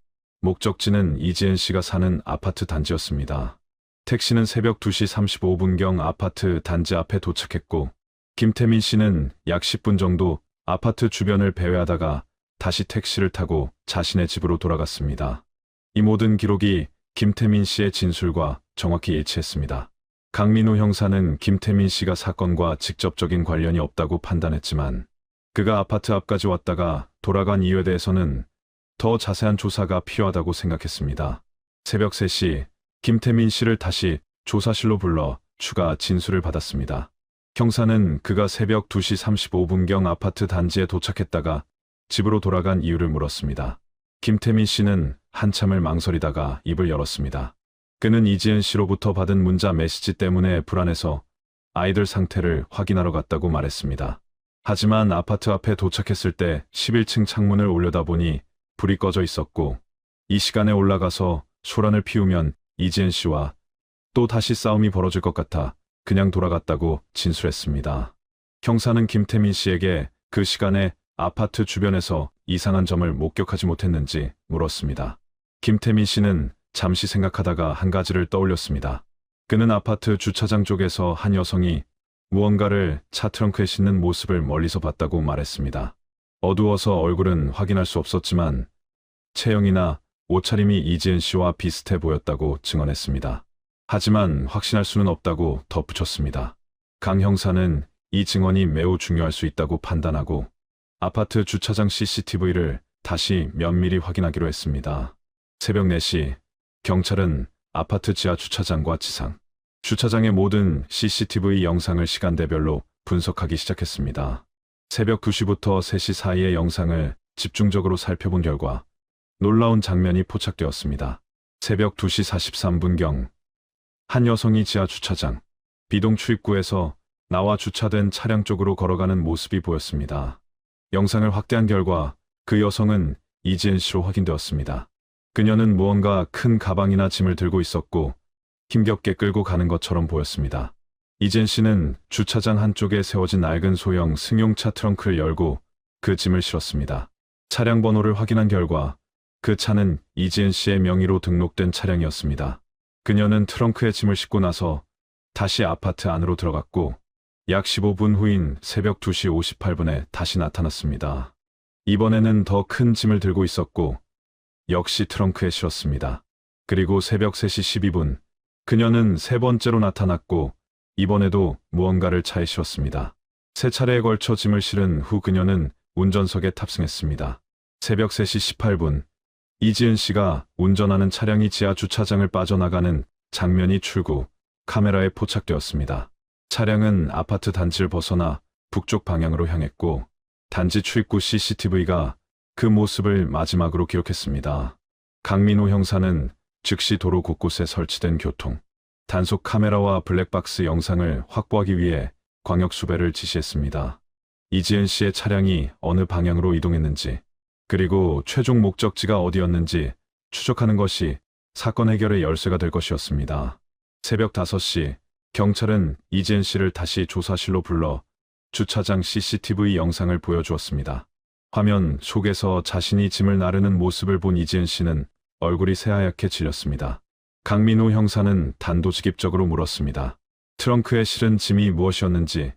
Speaker 1: 목적지는 이지은 씨가 사는 아파트 단지였습니다. 택시는 새벽 2시 35분경 아파트 단지 앞에 도착했고 김태민 씨는 약 10분 정도 아파트 주변을 배회하다가 다시 택시를 타고 자신의 집으로 돌아갔습니다. 이 모든 기록이 김태민 씨의 진술과 정확히 일치했습니다. 강민우 형사는 김태민 씨가 사건과 직접적인 관련이 없다고 판단했지만 그가 아파트 앞까지 왔다가 돌아간 이유에 대해서는 더 자세한 조사가 필요하다고 생각했습니다. 새벽 3시 김태민 씨를 다시 조사실로 불러 추가 진술을 받았습니다. 형사는 그가 새벽 2시 35분경 아파트 단지에 도착했다가 집으로 돌아간 이유를 물었습니다. 김태민 씨는 한참을 망설이다가 입을 열었습니다. 그는 이지은 씨로부터 받은 문자 메시지 때문에 불안해서 아이들 상태를 확인하러 갔다고 말했습니다. 하지만 아파트 앞에 도착했을 때 11층 창문을 올려다보니 불이 꺼져 있었고 이 시간에 올라가서 소란을 피우면 이지은 씨와 또 다시 싸움이 벌어질 것 같아 그냥 돌아갔다고 진술했습니다. 형사는 김태민 씨에게 그 시간에 아파트 주변에서 이상한 점을 목격하지 못했는지 물었습니다. 김태민 씨는 잠시 생각하다가 한 가지를 떠올렸습니다. 그는 아파트 주차장 쪽에서 한 여성이 무언가를 차 트렁크에 싣는 모습을 멀리서 봤다고 말했습니다. 어두워서 얼굴은 확인할 수 없었지만 체형이나 옷차림이 이지은 씨와 비슷해 보였다고 증언했습니다. 하지만 확신할 수는 없다고 덧붙였습니다. 강 형사는 이 증언이 매우 중요할 수 있다고 판단하고 아파트 주차장 CCTV를 다시 면밀히 확인하기로 했습니다. 새벽 4시 경찰은 아파트 지하 주차장과 지상, 주차장의 모든 CCTV 영상을 시간대별로 분석하기 시작했습니다. 새벽 2시부터 3시 사이의 영상을 집중적으로 살펴본 결과 놀라운 장면이 포착되었습니다. 새벽 2시 43분경 한 여성이 지하 주차장, 비동 출입구에서 나와 주차된 차량 쪽으로 걸어가는 모습이 보였습니다. 영상을 확대한 결과 그 여성은 이지은 씨로 확인되었습니다. 그녀는 무언가 큰 가방이나 짐을 들고 있었고 힘겹게 끌고 가는 것처럼 보였습니다. 이지은 씨는 주차장 한쪽에 세워진 낡은 소형 승용차 트렁크를 열고 그 짐을 실었습니다. 차량 번호를 확인한 결과 그 차는 이지은 씨의 명의로 등록된 차량이었습니다. 그녀는 트렁크에 짐을 싣고 나서 다시 아파트 안으로 들어갔고 약 15분 후인 새벽 2시 58분에 다시 나타났습니다. 이번에는 더 큰 짐을 들고 있었고 역시 트렁크에 실었습니다. 그리고 새벽 3시 12분 그녀는 세 번째로 나타났고 이번에도 무언가를 차에 실었습니다. 세 차례에 걸쳐 짐을 실은 후 그녀는 운전석에 탑승했습니다. 새벽 3시 18분 이지은 씨가 운전하는 차량이 지하 주차장을 빠져나가는 장면이 출구 카메라에 포착되었습니다. 차량은 아파트 단지를 벗어나 북쪽 방향으로 향했고 단지 출입구 CCTV가 그 모습을 마지막으로 기록했습니다. 강민호 형사는 즉시 도로 곳곳에 설치된 교통 단속 카메라와 블랙박스 영상을 확보하기 위해 광역 수배를 지시했습니다. 이지은 씨의 차량이 어느 방향으로 이동했는지 그리고 최종 목적지가 어디였는지 추적하는 것이 사건 해결의 열쇠가 될 것이었습니다. 새벽 5시 경찰은 이지은 씨를 다시 조사실로 불러 주차장 CCTV 영상을 보여주었습니다. 화면 속에서 자신이 짐을 나르는 모습을 본 이지은 씨는 얼굴이 새하얗게 질렸습니다. 강민호 형사는 단도직입적으로 물었습니다. 트렁크에 실은 짐이 무엇이었는지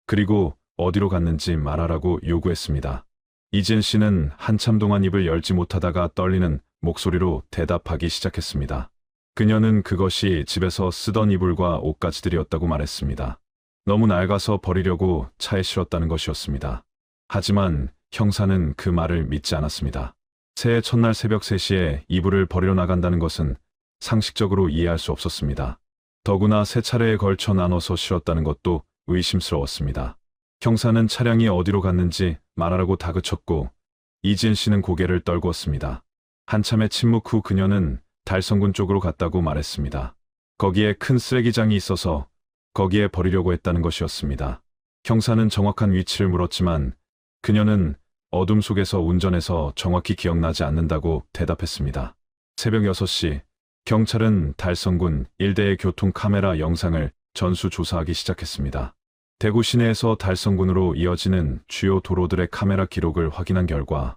Speaker 1: 그리고 어디로 갔는지 말하라고 요구했습니다. 이지은 씨는 한참 동안 입을 열지 못하다가 떨리는 목소리로 대답하기 시작했습니다. 그녀는 그것이 집에서 쓰던 이불과 옷가지들이었다고 말했습니다. 너무 낡아서 버리려고 차에 실었다는 것이었습니다. 하지만 형사는 그 말을 믿지 않았습니다. 새해 첫날 새벽 3시에 이불을 버리러 나간다는 것은 상식적으로 이해할 수 없었습니다. 더구나 3차례에 걸쳐 나눠서 실었다는 것도 의심스러웠습니다. 형사는 차량이 어디로 갔는지 말하라고 다그쳤고 이지은 씨는 고개를 떨구었습니다. 한참의 침묵 후 그녀는 달성군 쪽으로 갔다고 말했습니다. 거기에 큰 쓰레기장이 있어서 거기에 버리려고 했다는 것이었습니다. 형사는 정확한 위치를 물었지만 그녀는 어둠 속에서 운전해서 정확히 기억나지 않는다고 대답했습니다. 새벽 6시 경찰은 달성군 일대의 교통 카메라 영상을 전수조사하기 시작했습니다. 대구 시내에서 달성군으로 이어지는 주요 도로들의 카메라 기록을 확인한 결과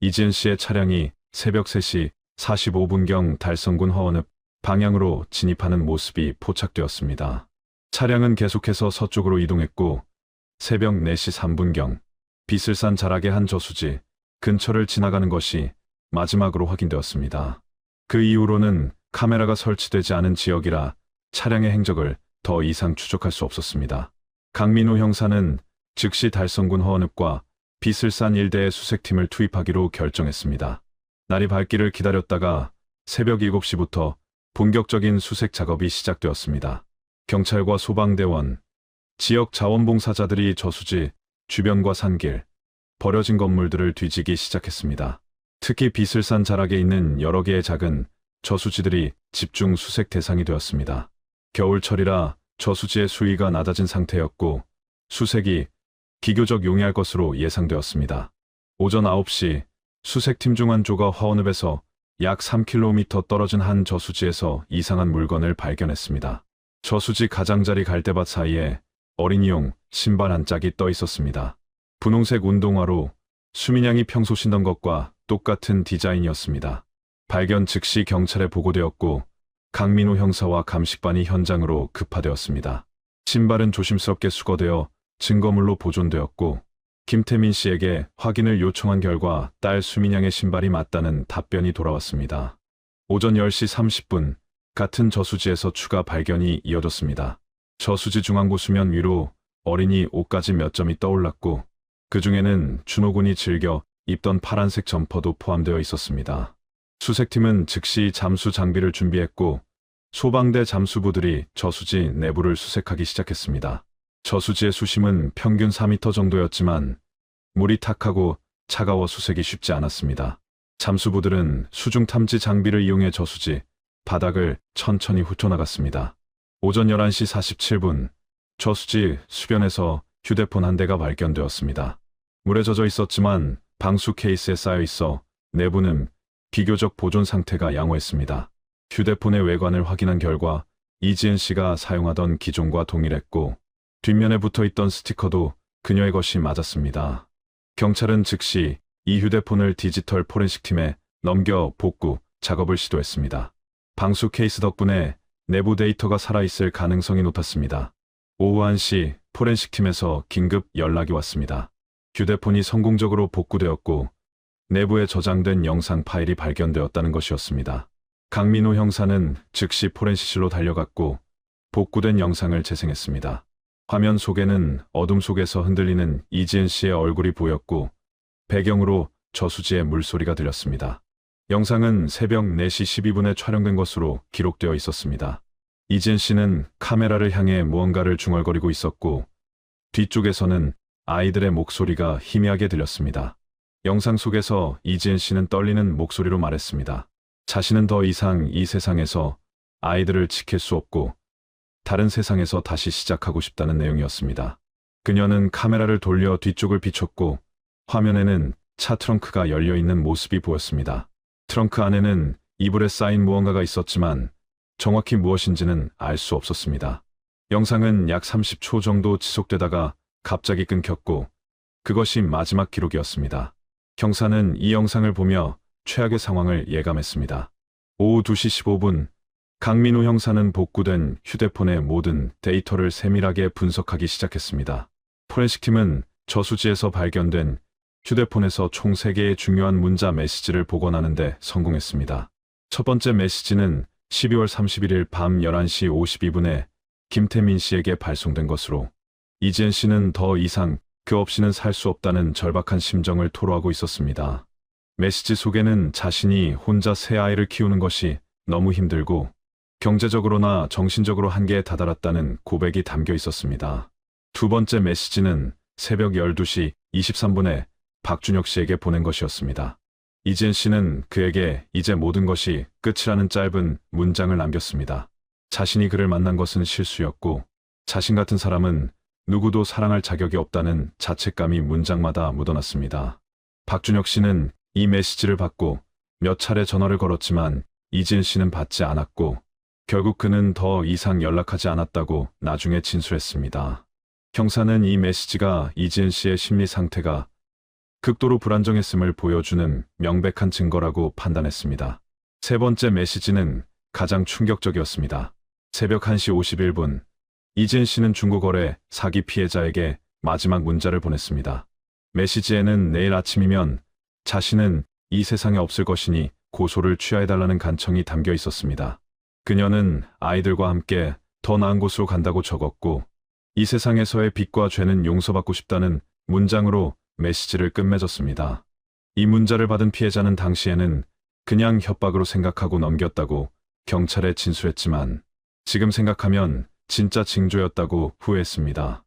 Speaker 1: 이지은 씨의 차량이 새벽 3시 45분경 달성군 허원읍 방향으로 진입하는 모습이 포착되었습니다. 차량은 계속해서 서쪽으로 이동했고 새벽 4시 3분경 비슬산 자락의 한 저수지 근처를 지나가는 것이 마지막으로 확인되었습니다. 그 이후로는 카메라가 설치되지 않은 지역이라 차량의 행적을 더 이상 추적할 수 없었습니다. 강민호 형사는 즉시 달성군 허원읍과 비슬산 일대의 수색팀을 투입하기로 결정했습니다. 날이 밝기를 기다렸다가 새벽 7시부터 본격적인 수색 작업이 시작되었습니다. 경찰과 소방대원, 지역 자원봉사자들이 저수지 주변과 산길, 버려진 건물들을 뒤지기 시작했습니다. 특히 비슬산 자락에 있는 여러 개의 작은 저수지들이 집중 수색 대상이 되었습니다. 겨울철이라 저수지의 수위가 낮아진 상태였고 수색이 비교적 용이할 것으로 예상되었습니다. 오전 9시 수색팀 중 한 조가 허원읍에서 약 3km 떨어진 한 저수지에서 이상한 물건을 발견했습니다. 저수지 가장자리 갈대밭 사이에 어린이용 신발 한 짝이 떠 있었습니다. 분홍색 운동화로 수민양이 평소 신던 것과 똑같은 디자인이었습니다. 발견 즉시 경찰에 보고되었고 강민호 형사와 감식반이 현장으로 급파되었습니다. 신발은 조심스럽게 수거되어 증거물로 보존되었고 김태민 씨에게 확인을 요청한 결과 딸 수민양의 신발이 맞다는 답변이 돌아왔습니다. 오전 10시 30분 같은 저수지에서 추가 발견이 이어졌습니다. 저수지 중앙부 수면 위로 어린이 옷가지 몇 점이 떠올랐고 그 중에는 준호 군이 즐겨 입던 파란색 점퍼도 포함되어 있었습니다. 수색팀은 즉시 잠수 장비를 준비했고 소방대 잠수부들이 저수지 내부를 수색하기 시작했습니다. 저수지의 수심은 평균 4m 정도였지만 물이 탁하고 차가워 수색이 쉽지 않았습니다. 잠수부들은 수중 탐지 장비를 이용해 저수지 바닥을 천천히 훑어나갔습니다. 오전 11시 47분 저수지 수변에서 휴대폰 한 대가 발견되었습니다. 물에 젖어 있었지만 방수 케이스에 쌓여 있어 내부는 비교적 보존 상태가 양호했습니다. 휴대폰의 외관을 확인한 결과 이지은 씨가 사용하던 기종과 동일했고 뒷면에 붙어있던 스티커도 그녀의 것이 맞았습니다. 경찰은 즉시 이 휴대폰을 디지털 포렌식 팀에 넘겨 복구 작업을 시도했습니다. 방수 케이스 덕분에 내부 데이터가 살아있을 가능성이 높았습니다. 오후 1시 포렌식 팀에서 긴급 연락이 왔습니다. 휴대폰이 성공적으로 복구되었고 내부에 저장된 영상 파일이 발견되었다는 것이었습니다. 강민호 형사는 즉시 포렌식실로 달려갔고 복구된 영상을 재생했습니다. 화면 속에는 어둠 속에서 흔들리는 이지은 씨의 얼굴이 보였고 배경으로 저수지의 물소리가 들렸습니다. 영상은 새벽 4시 12분에 촬영된 것으로 기록되어 있었습니다. 이지은 씨는 카메라를 향해 무언가를 중얼거리고 있었고 뒤쪽에서는 아이들의 목소리가 희미하게 들렸습니다. 영상 속에서 이지은 씨는 떨리는 목소리로 말했습니다. 자신은 더 이상 이 세상에서 아이들을 지킬 수 없고 다른 세상에서 다시 시작하고 싶다는 내용이었습니다. 그녀는 카메라를 돌려 뒤쪽을 비췄고 화면에는 차 트렁크가 열려있는 모습이 보였습니다. 트렁크 안에는 이불에 쌓인 무언가가 있었지만 정확히 무엇인지는 알 수 없었습니다. 영상은 약 30초 정도 지속되다가 갑자기 끊겼고 그것이 마지막 기록이었습니다. 형사는 이 영상을 보며 최악의 상황을 예감했습니다. 오후 2시 15분 강민우 형사는 복구된 휴대폰의 모든 데이터를 세밀하게 분석하기 시작했습니다. 포렌식팀은 저수지에서 발견된 휴대폰에서 총 3개의 중요한 문자 메시지를 복원하는 데 성공했습니다. 첫 번째 메시지는 12월 31일 밤 11시 52분에 김태민 씨에게 발송된 것으로 이지은 씨는 더 이상 그 없이는 살 수 없다는 절박한 심정을 토로하고 있었습니다. 메시지 속에는 자신이 혼자 새 아이를 키우는 것이 너무 힘들고 경제적으로나 정신적으로 한계에 다다랐다는 고백이 담겨 있었습니다. 두 번째 메시지는 새벽 12시 23분에 박준혁 씨에게 보낸 것이었습니다. 이지은 씨는 그에게 이제 모든 것이 끝이라는 짧은 문장을 남겼습니다. 자신이 그를 만난 것은 실수였고 자신 같은 사람은 누구도 사랑할 자격이 없다는 자책감이 문장마다 묻어났습니다. 박준혁 씨는 이 메시지를 받고 몇 차례 전화를 걸었지만 이지은 씨는 받지 않았고 결국 그는 더 이상 연락하지 않았다고 나중에 진술했습니다. 형사는 이 메시지가 이지은 씨의 심리 상태가 극도로 불안정했음을 보여주는 명백한 증거라고 판단했습니다. 세 번째 메시지는 가장 충격적이었습니다. 새벽 1시 51분 이지은 씨는 중고거래 사기 피해자에게 마지막 문자를 보냈습니다. 메시지에는 내일 아침이면 자신은 이 세상에 없을 것이니 고소를 취하해달라는 간청이 담겨 있었습니다. 그녀는 아이들과 함께 더 나은 곳으로 간다고 적었고 이 세상에서의 빚과 죄는 용서받고 싶다는 문장으로 메시지를 끝맺었습니다. 이 문자를 받은 피해자는 당시에는 그냥 협박으로 생각하고 넘겼다고 경찰에 진술했지만 지금 생각하면 진짜 징조였다고 후회했습니다.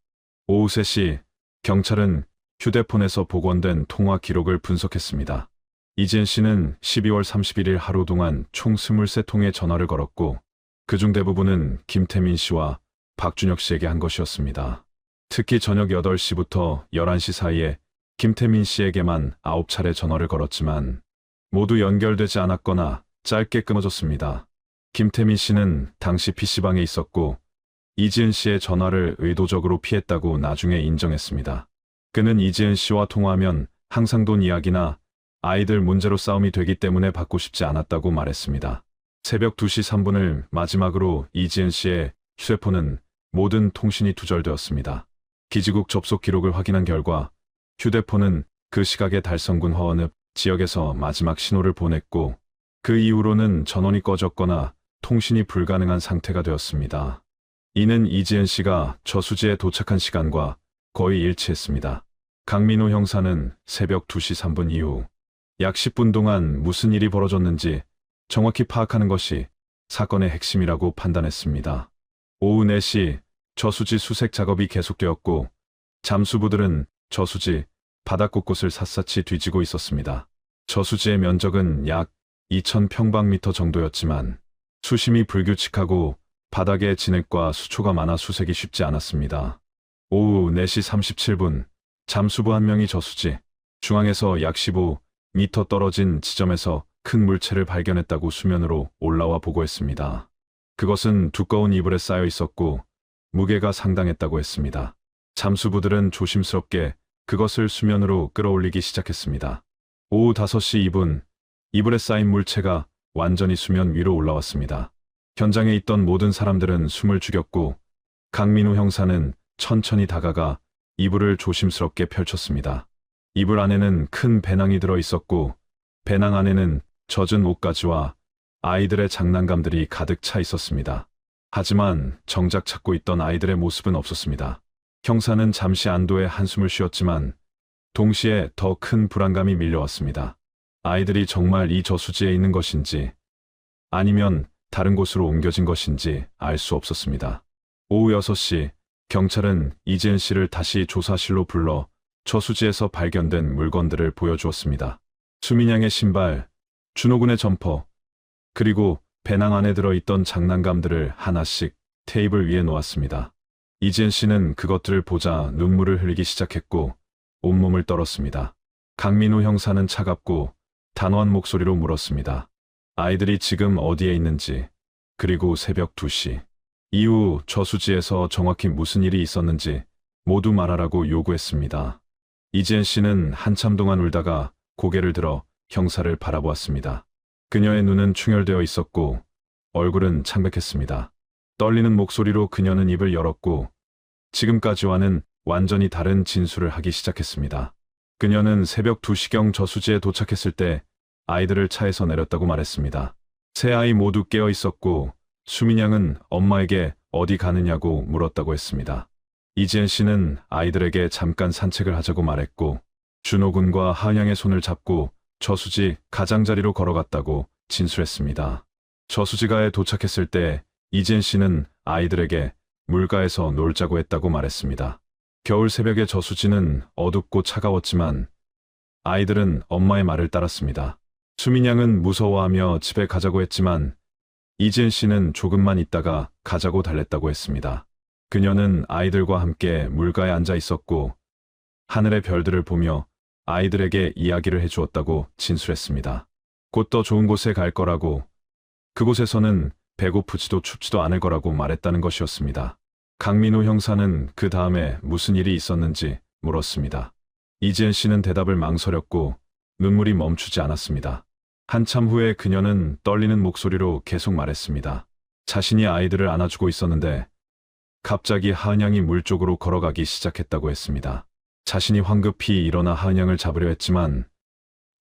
Speaker 1: 오후 3시 경찰은 휴대폰에서 복원된 통화 기록을 분석했습니다. 이지은 씨는 12월 31일 하루 동안 총 23통의 전화를 걸었고 그중 대부분은 김태민 씨와 박준혁 씨에게 한 것이었습니다. 특히 저녁 8시부터 11시 사이에 김태민 씨에게만 9차례 전화를 걸었지만 모두 연결되지 않았거나 짧게 끊어졌습니다. 김태민 씨는 당시 PC방에 있었고 이지은 씨의 전화를 의도적으로 피했다고 나중에 인정했습니다. 그는 이지은 씨와 통화하면 항상 돈 이야기나 아이들 문제로 싸움이 되기 때문에 받고 싶지 않았다고 말했습니다. 새벽 2시 3분을 마지막으로 이지은 씨의 휴대폰은 모든 통신이 두절되었습니다. 기지국 접속 기록을 확인한 결과 휴대폰은 그 시각에 달성군 화원읍 지역에서 마지막 신호를 보냈고 그 이후로는 전원이 꺼졌거나 통신이 불가능한 상태가 되었습니다. 이는 이지은 씨가 저수지에 도착한 시간과 거의 일치했습니다. 강민우 형사는 새벽 2시 3분 이후 약 10분 동안 무슨 일이 벌어졌는지 정확히 파악하는 것이 사건의 핵심이라고 판단했습니다. 오후 4시 저수지 수색 작업이 계속되었고 잠수부들은 저수지 바닥 곳곳을 샅샅이 뒤지고 있었습니다. 저수지의 면적은 약 2,000평방미터 정도였지만 수심이 불규칙하고 바닥에 진흙과 수초가 많아 수색이 쉽지 않았습니다. 오후 4시 37분 잠수부 한 명이 저수지 중앙에서 약 15m 떨어진 지점에서 큰 물체를 발견했다고 수면으로 올라와 보고했습니다. 그것은 두꺼운 이불에 쌓여 있었고 무게가 상당했다고 했습니다. 잠수부들은 조심스럽게 그것을 수면으로 끌어올리기 시작했습니다. 오후 5시 2분 이불에 쌓인 물체가 완전히 수면 위로 올라왔습니다. 현장에 있던 모든 사람들은 숨을 죽였고 강민우 형사는 천천히 다가가 이불을 조심스럽게 펼쳤습니다. 이불 안에는 큰 배낭이 들어 있었고 배낭 안에는 젖은 옷가지와 아이들의 장난감들이 가득 차 있었습니다. 하지만 정작 찾고 있던 아이들의 모습은 없었습니다. 형사는 잠시 안도의 한숨을 쉬었지만 동시에 더 큰 불안감이 밀려왔습니다. 아이들이 정말 이 저수지에 있는 것인지 아니면 다른 곳으로 옮겨진 것인지 알 수 없었습니다. 오후 6시 경찰은 이지은 씨를 다시 조사실로 불러 저수지에서 발견된 물건들을 보여주었습니다. 수민양의 신발, 준호군의 점퍼, 그리고 배낭 안에 들어있던 장난감들을 하나씩 테이블 위에 놓았습니다. 이지은 씨는 그것들을 보자 눈물을 흘리기 시작했고 온몸을 떨었습니다. 강민우 형사는 차갑고 단호한 목소리로 물었습니다. 아이들이 지금 어디에 있는지, 그리고 새벽 2시 이후 저수지에서 정확히 무슨 일이 있었는지 모두 말하라고 요구했습니다. 이지은 씨는 한참 동안 울다가 고개를 들어 형사를 바라보았습니다. 그녀의 눈은 충혈되어 있었고 얼굴은 창백했습니다. 떨리는 목소리로 그녀는 입을 열었고 지금까지와는 완전히 다른 진술을 하기 시작했습니다. 그녀는 새벽 2시경 저수지에 도착했을 때 아이들을 차에서 내렸다고 말했습니다. 세 아이 모두 깨어 있었고 수민양은 엄마에게 어디 가느냐고 물었다고 했습니다. 이지은 씨는 아이들에게 잠깐 산책을 하자고 말했고 준호군과 하은양의 손을 잡고 저수지 가장자리로 걸어갔다고 진술했습니다. 저수지가에 도착했을 때 이지은 씨는 아이들에게 물가에서 놀자고 했다고 말했습니다. 겨울 새벽의 저수지는 어둡고 차가웠지만 아이들은 엄마의 말을 따랐습니다. 수민양은 무서워하며 집에 가자고 했지만 이지은 씨는 조금만 있다가 가자고 달랬다고 했습니다. 그녀는 아이들과 함께 물가에 앉아 있었고 하늘의 별들을 보며 아이들에게 이야기를 해주었다고 진술했습니다. 곧 더 좋은 곳에 갈 거라고, 그곳에서는 배고프지도 춥지도 않을 거라고 말했다는 것이었습니다. 강민우 형사는 그 다음에 무슨 일이 있었는지 물었습니다. 이지은 씨는 대답을 망설였고 눈물이 멈추지 않았습니다. 한참 후에 그녀는 떨리는 목소리로 계속 말했습니다. 자신이 아이들을 안아주고 있었는데 갑자기 하은양이 물 쪽으로 걸어가기 시작했다고 했습니다. 자신이 황급히 일어나 하은양을 잡으려 했지만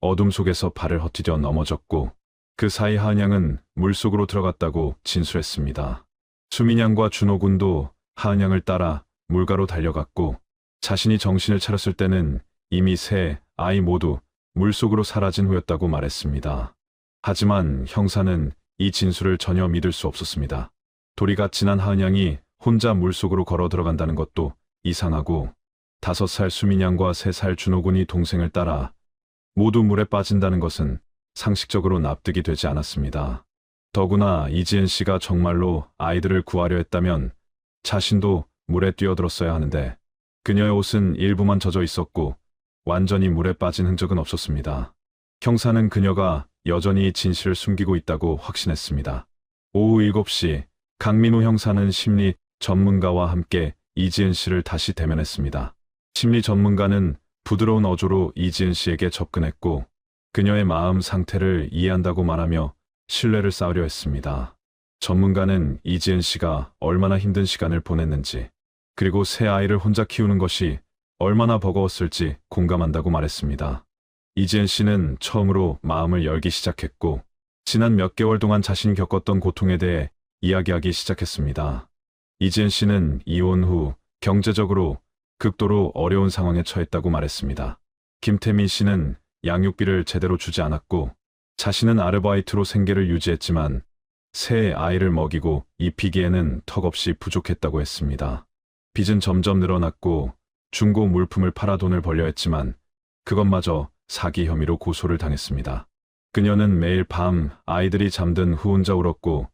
Speaker 1: 어둠 속에서 발을 헛디뎌 넘어졌고 그 사이 하은양은 물속으로 들어갔다고 진술했습니다. 수민양과 준호군도 하은양을 따라 물가로 달려갔고 자신이 정신을 차렸을 때는 이미 세 아이 모두 물속으로 사라진 후였다고 말했습니다. 하지만 형사는 이 진술을 전혀 믿을 수 없었습니다. 도리가 지난 하은양이 혼자 물속으로 걸어 들어간다는 것도 이상하고 5살 수민양과 3살 준호군이 동생을 따라 모두 물에 빠진다는 것은 상식적으로 납득이 되지 않았습니다. 더구나 이지은 씨가 정말로 아이들을 구하려 했다면 자신도 물에 뛰어들었어야 하는데 그녀의 옷은 일부만 젖어 있었고 완전히 물에 빠진 흔적은 없었습니다. 형사는 그녀가 여전히 진실을 숨기고 있다고 확신했습니다. 오후 7시 강민우 형사는 심리 전문가와 함께 이지은 씨를 다시 대면했습니다. 심리 전문가는 부드러운 어조로 이지은 씨에게 접근했고 그녀의 마음 상태를 이해한다고 말하며 신뢰를 쌓으려 했습니다. 전문가는 이지은 씨가 얼마나 힘든 시간을 보냈는지 그리고 새 아이를 혼자 키우는 것이 얼마나 버거웠을지 공감한다고 말했습니다. 이지은 씨는 처음으로 마음을 열기 시작했고 지난 몇 개월 동안 자신이 겪었던 고통에 대해 이야기하기 시작했습니다. 이지은 씨는 이혼 후 경제적으로 극도로 어려운 상황에 처했다고 말했습니다. 김태민 씨는 양육비를 제대로 주지 않았고 자신은 아르바이트로 생계를 유지했지만 새 아이를 먹이고 입히기에는 턱없이 부족했다고 했습니다. 빚은 점점 늘어났고 중고 물품을 팔아 돈을 벌려 했지만 그것마저 사기 혐의로 고소를 당했습니다. 그녀는 매일 밤 아이들이 잠든 후 혼자 울었고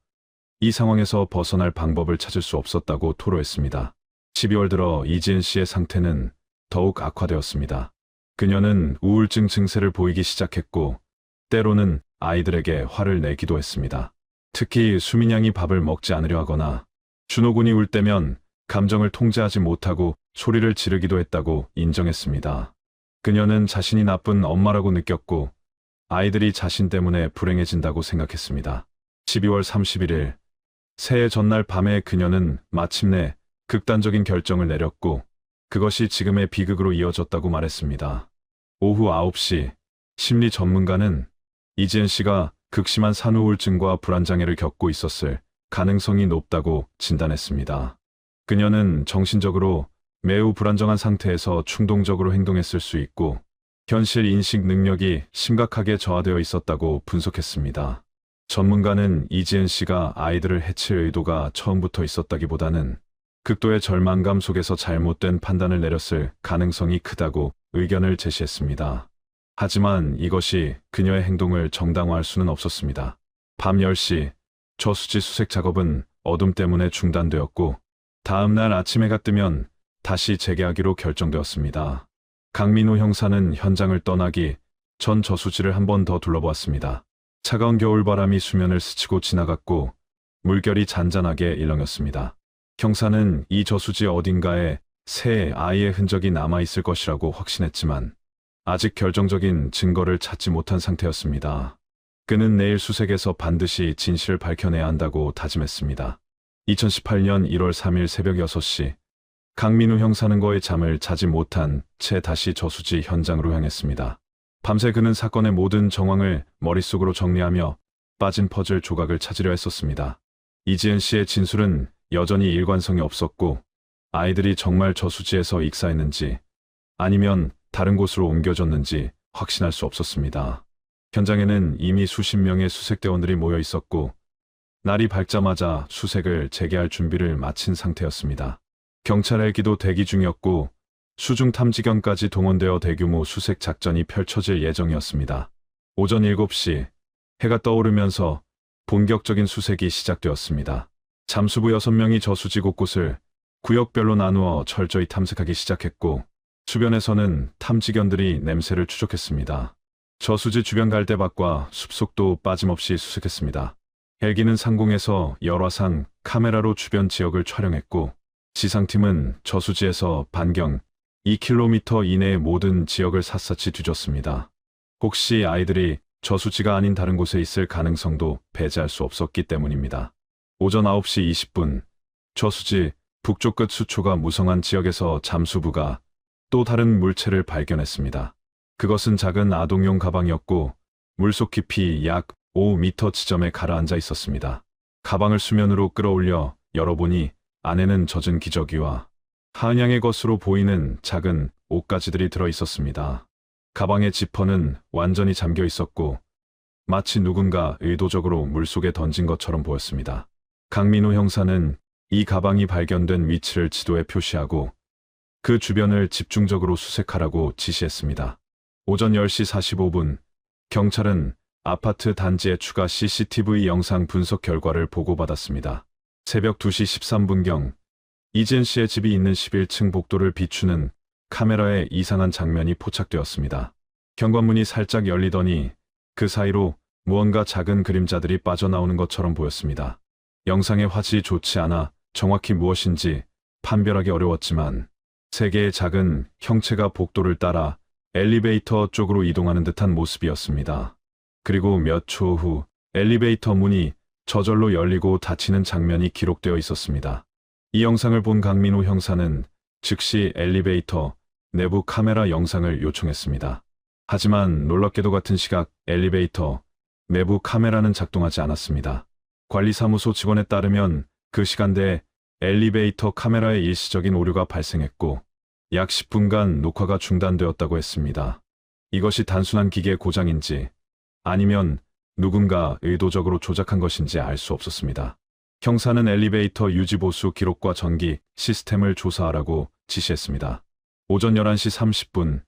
Speaker 1: 이 상황에서 벗어날 방법을 찾을 수 없었다고 토로했습니다. 12월 들어 이지은 씨의 상태는 더욱 악화되었습니다. 그녀는 우울증 증세를 보이기 시작했고 때로는 아이들에게 화를 내기도 했습니다. 특히 수민양이 밥을 먹지 않으려 하거나 준호군이 울 때면 감정을 통제하지 못하고 소리를 지르기도 했다고 인정했습니다. 그녀는 자신이 나쁜 엄마라고 느꼈고 아이들이 자신 때문에 불행해진다고 생각했습니다. 12월 31일 새해 전날 밤에 그녀는 마침내 극단적인 결정을 내렸고 그것이 지금의 비극으로 이어졌다고 말했습니다. 오후 9시 심리 전문가는 이지은 씨가 극심한 산후우울증과 불안장애를 겪고 있었을 가능성이 높다고 진단했습니다. 그녀는 정신적으로 매우 불안정한 상태에서 충동적으로 행동했을 수 있고 현실 인식 능력이 심각하게 저하되어 있었다고 분석했습니다. 전문가는 이지은 씨가 아이들을 해칠 의도가 처음부터 있었다기보다는 극도의 절망감 속에서 잘못된 판단을 내렸을 가능성이 크다고 의견을 제시했습니다. 하지만 이것이 그녀의 행동을 정당화할 수는 없었습니다. 밤 10시 저수지 수색 작업은 어둠 때문에 중단되었고 다음 날 아침 해가 뜨면 다시 재개하기로 결정되었습니다. 강민우 형사는 현장을 떠나기 전 저수지를 한 번 더 둘러보았습니다. 차가운 겨울바람이 수면을 스치고 지나갔고 물결이 잔잔하게 일렁였습니다. 형사는 이 저수지 어딘가에 새 아이의 흔적이 남아있을 것이라고 확신했지만 아직 결정적인 증거를 찾지 못한 상태였습니다. 그는 내일 수색에서 반드시 진실을 밝혀내야 한다고 다짐했습니다. 2018년 1월 3일 새벽 6시 강민우 형사는 거의 잠을 자지 못한 채 다시 저수지 현장으로 향했습니다. 밤새 그는 사건의 모든 정황을 머릿속으로 정리하며 빠진 퍼즐 조각을 찾으려 했었습니다. 이지은 씨의 진술은 여전히 일관성이 없었고 아이들이 정말 저수지에서 익사했는지 아니면 다른 곳으로 옮겨졌는지 확신할 수 없었습니다. 현장에는 이미 수십 명의 수색대원들이 모여 있었고 날이 밝자마자 수색을 재개할 준비를 마친 상태였습니다. 경찰 헬기도 대기 중이었고 수중 탐지견까지 동원되어 대규모 수색 작전이 펼쳐질 예정이었습니다. 오전 7시 해가 떠오르면서 본격적인 수색이 시작되었습니다. 잠수부 6명이 저수지 곳곳을 구역별로 나누어 철저히 탐색하기 시작했고 주변에서는 탐지견들이 냄새를 추적했습니다. 저수지 주변 갈대밭과 숲속도 빠짐없이 수색했습니다. 헬기는 상공에서 열화상 카메라로 주변 지역을 촬영했고 지상팀은 저수지에서 반경 2km 이내의 모든 지역을 샅샅이 뒤졌습니다. 혹시 아이들이 저수지가 아닌 다른 곳에 있을 가능성도 배제할 수 없었기 때문입니다. 오전 9시 20분 저수지 북쪽 끝 수초가 무성한 지역에서 잠수부가 또 다른 물체를 발견했습니다. 그것은 작은 아동용 가방이었고 물속 깊이 약 5m 지점에 가라앉아 있었습니다. 가방을 수면으로 끌어올려 열어보니 안에는 젖은 기저귀와 한양의 것으로 보이는 작은 옷가지들이 들어 있었습니다. 가방의 지퍼는 완전히 잠겨 있었고 마치 누군가 의도적으로 물속에 던진 것처럼 보였습니다. 강민우 형사는 이 가방이 발견된 위치를 지도에 표시하고 그 주변을 집중적으로 수색하라고 지시했습니다. 오전 10시 45분 경찰은 아파트 단지의 추가 CCTV 영상 분석 결과를 보고받았습니다. 새벽 2시 13분경 이지은 씨의 집이 있는 11층 복도를 비추는 카메라에 이상한 장면이 포착되었습니다. 현관문이 살짝 열리더니 그 사이로 무언가 작은 그림자들이 빠져나오는 것처럼 보였습니다. 영상의 화질이 좋지 않아 정확히 무엇인지 판별하기 어려웠지만 세 개의 작은 형체가 복도를 따라 엘리베이터 쪽으로 이동하는 듯한 모습이었습니다. 그리고 몇 초 후 엘리베이터 문이 저절로 열리고 닫히는 장면이 기록되어 있었습니다. 이 영상을 본 강민우 형사는 즉시 엘리베이터 내부 카메라 영상을 요청했습니다. 하지만 놀랍게도 같은 시각 엘리베이터 내부 카메라는 작동하지 않았습니다. 관리사무소 직원에 따르면 그 시간대에 엘리베이터 카메라에 일시적인 오류가 발생했고 약 10분간 녹화가 중단되었다고 했습니다. 이것이 단순한 기계 고장인지 아니면 누군가 의도적으로 조작한 것인지 알 수 없었습니다. 형사는 엘리베이터 유지보수 기록과 전기 시스템을 조사하라고 지시했습니다. 오전 11시 30분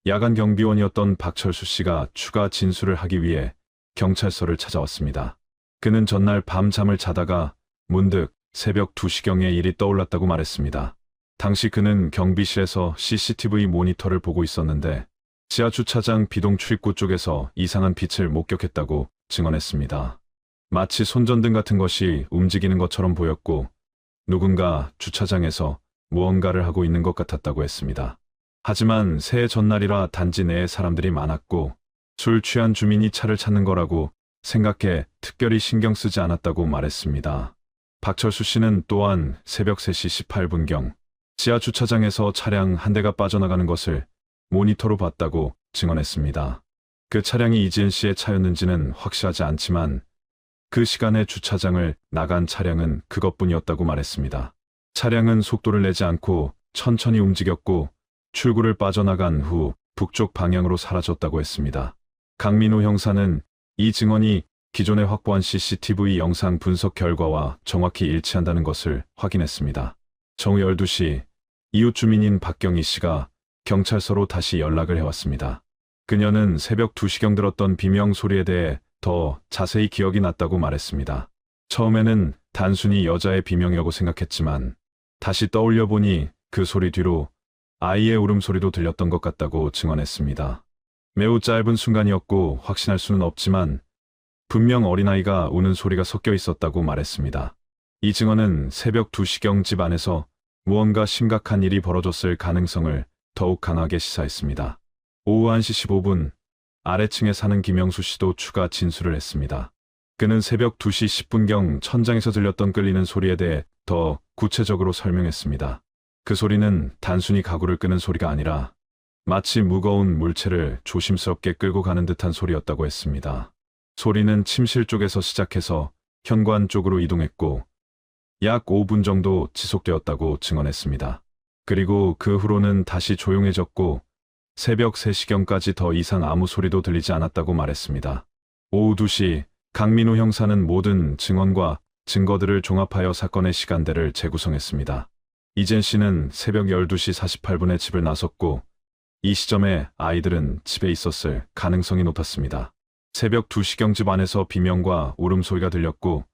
Speaker 1: 야간 경비원이었던 박철수 씨가 추가 진술을 하기 위해 경찰서를 찾아왔습니다. 그는 전날 밤 잠을 자다가 문득 새벽 2시경에 일이 떠올랐다고 말했습니다. 당시 그는 경비실에서 CCTV 모니터를 보고 있었는데 지하 주차장 비동 출입구 쪽에서 이상한 빛을 목격했다고 증언했습니다. 마치 손전등 같은 것이 움직이는 것처럼 보였고 누군가 주차장에서 무언가를 하고 있는 것 같았다고 했습니다. 하지만 새해 전날이라 단지 내에 사람들이 많았고 술 취한 주민이 차를 찾는 거라고 생각해 특별히 신경 쓰지 않았다고 말했습니다. 박철수 씨는 또한 새벽 3시 18분경 지하 주차장에서 차량 한 대가 빠져나가는 것을 모니터로 봤다고 증언했습니다. 그 차량이 이지은 씨의 차였는지는 확실하지 않지만 그 시간에 주차장을 나간 차량은 그것뿐이었다고 말했습니다. 차량은 속도를 내지 않고 천천히 움직였고 출구를 빠져나간 후 북쪽 방향으로 사라졌다고 했습니다. 강민우 형사는 이 증언이 기존에 확보한 CCTV 영상 분석 결과와 정확히 일치한다는 것을 확인했습니다. 정오 12시 이웃 주민인 박경희 씨가 경찰서로 다시 연락을 해왔습니다. 그녀는 새벽 2시경 들었던 비명 소리에 대해 더 자세히 기억이 났다고 말했습니다. 처음에는 단순히 여자의 비명이라고 생각했지만 다시 떠올려 보니 그 소리 뒤로 아이의 울음소리도 들렸던 것 같다고 증언했습니다. 매우 짧은 순간이었고 확신할 수는 없지만 분명 어린아이가 우는 소리가 섞여 있었다고 말했습니다. 이 증언은 새벽 2시경 집 안에서 무언가 심각한 일이 벌어졌을 가능성을 더욱 강하게 시사했습니다. 오후 1시 15분 아래층에 사는 김영수 씨도 추가 진술을 했습니다. 그는 새벽 2시 10분경 천장에서 들렸던 끌리는 소리에 대해 더 구체적으로 설명했습니다. 그 소리는 단순히 가구를 끄는 소리가 아니라 마치 무거운 물체를 조심스럽게 끌고 가는 듯한 소리였다고 했습니다. 소리는 침실 쪽에서 시작해서 현관 쪽으로 이동했고 약 5분 정도 지속되었다고 증언했습니다. 그리고 그 후로는 다시 조용해졌고 새벽 3시경까지 더 이상 아무 소리도 들리지 않았다고 말했습니다. 오후 2시 강민우 형사는 모든 증언과 증거들을 종합하여 사건의 시간대를 재구성했습니다. 이젠 씨는 새벽 12시 48분에 집을 나섰고 이 시점에 아이들은 집에 있었을 가능성이 높았습니다. 새벽 2시경 집 안에서 비명과 울음소리가 들렸고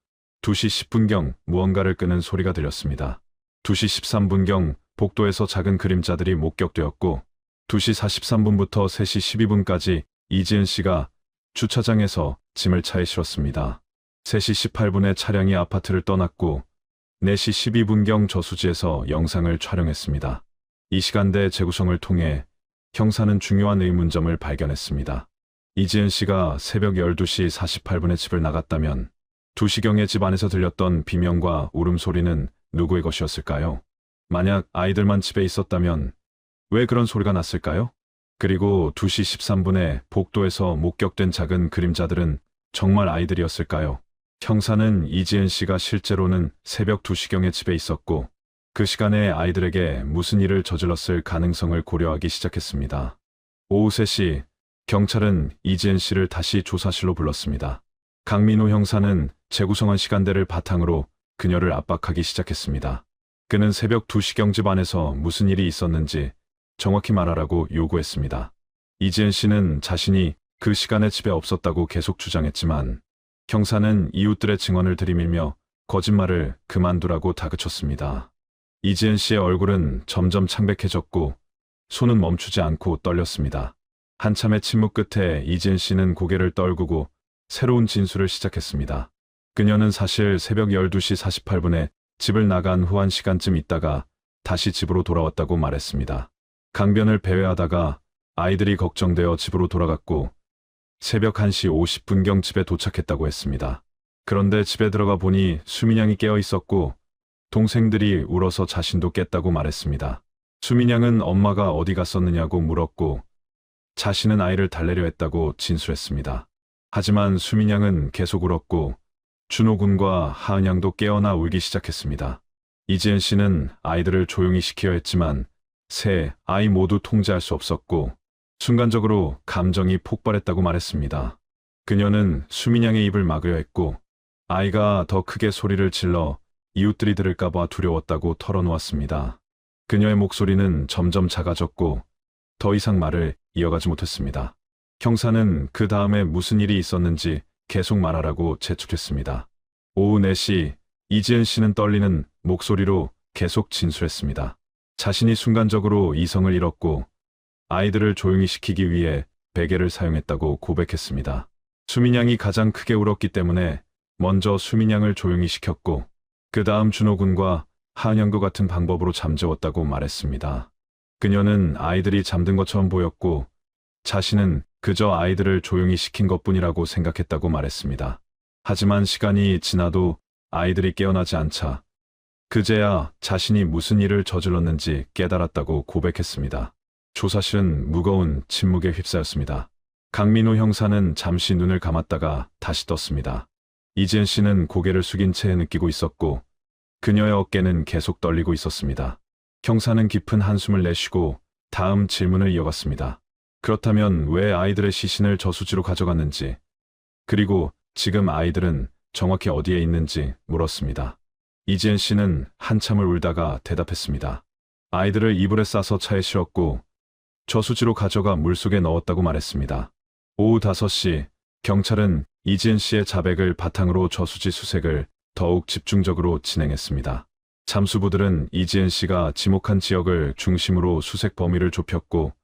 Speaker 1: 2시 10분경 무언가를 끄는 소리가 들렸습니다. 2시 13분경 복도에서 작은 그림자들이 목격되었고 2시 43분부터 3시 12분까지 이지은 씨가 주차장에서 짐을 차에 실었습니다. 3시 18분에 차량이 아파트를 떠났고 4시 12분경 저수지에서 영상을 촬영했습니다. 이 시간대 재구성을 통해 형사는 중요한 의문점을 발견했습니다. 이지은 씨가 새벽 12시 48분에 집을 나갔다면 2시경에 집 안에서 들렸던 비명과 울음소리는 누구의 것이었을까요? 만약 아이들만 집에 있었다면 왜 그런 소리가 났을까요? 그리고 2시 13분에 복도에서 목격된 작은 그림자들은 정말 아이들이었을까요? 형사는 이지은 씨가 실제로는 새벽 2시경에 집에 있었고 그 시간에 아이들에게 무슨 일을 저질렀을 가능성을 고려하기 시작했습니다. 오후 3시 경찰은 이지은 씨를 다시 조사실로 불렀습니다. 강민우 형사는 재구성한 시간대를 바탕으로 그녀를 압박하기 시작했습니다. 그는 새벽 2시경 집 안에서 무슨 일이 있었는지 정확히 말하라고 요구했습니다. 이지은 씨는 자신이 그 시간에 집에 없었다고 계속 주장했지만 형사는 이웃들의 증언을 들이밀며 거짓말을 그만두라고 다그쳤습니다. 이지은 씨의 얼굴은 점점 창백해졌고 손은 멈추지 않고 떨렸습니다. 한참의 침묵 끝에 이지은 씨는 고개를 떨구고 새로운 진술을 시작했습니다. 그녀는 사실 새벽 12시 48분에 집을 나간 후 1시간쯤 있다가 다시 집으로 돌아왔다고 말했습니다. 강변을 배회하다가 아이들이 걱정되어 집으로 돌아갔고 새벽 1시 50분경 집에 도착했다고 했습니다. 그런데 집에 들어가 보니 수민 양이 깨어 있었고 동생들이 울어서 자신도 깼다고 말했습니다. 수민 양은 엄마가 어디 갔었느냐고 물었고 자신은 아이를 달래려 했다고 진술했습니다. 하지만 수민 양은 계속 울었고 준호 군과 하은 양도 깨어나 울기 시작했습니다. 이지은 씨는 아이들을 조용히 시키려 했지만 세 아이 모두 통제할 수 없었고 순간적으로 감정이 폭발했다고 말했습니다. 그녀는 수민 양의 입을 막으려 했고 아이가 더 크게 소리를 질러 이웃들이 들을까봐 두려웠다고 털어놓았습니다. 그녀의 목소리는 점점 작아졌고 더 이상 말을 이어가지 못했습니다. 형사는 그 다음에 무슨 일이 있었는지 계속 말하라고 재촉했습니다. 오후 4시 이지은 씨는 떨리는 목소리로 계속 진술했습니다. 자신이 순간적으로 이성을 잃었고 아이들을 조용히 시키기 위해 베개를 사용했다고 고백했습니다. 수민 양이 가장 크게 울었기 때문에 먼저 수민 양을 조용히 시켰고 그 다음 준호 군과 하은 양과 같은 방법으로 잠재웠다고 말했습니다. 그녀는 아이들이 잠든 것처럼 보였고 자신은 그저 아이들을 조용히 시킨 것뿐이라고 생각했다고 말했습니다. 하지만 시간이 지나도 아이들이 깨어나지 않자 그제야 자신이 무슨 일을 저질렀는지 깨달았다고 고백했습니다. 조사실은 무거운 침묵에 휩싸였습니다. 강민우 형사는 잠시 눈을 감았다가 다시 떴습니다. 이지은 씨는 고개를 숙인 채 느끼고 있었고 그녀의 어깨는 계속 떨리고 있었습니다. 형사는 깊은 한숨을 내쉬고 다음 질문을 이어갔습니다. 그렇다면 왜 아이들의 시신을 저수지로 가져갔는지, 그리고 지금 아이들은 정확히 어디에 있는지 물었습니다. 이지은 씨는 한참을 울다가 대답했습니다. 아이들을 이불에 싸서 차에 실었고 저수지로 가져가 물속에 넣었다고 말했습니다. 오후 5시 경찰은 이지은 씨의 자백을 바탕으로 저수지 수색을 더욱 집중적으로 진행했습니다. 잠수부들은 이지은 씨가 지목한 지역을 중심으로 수색 범위를 좁혔고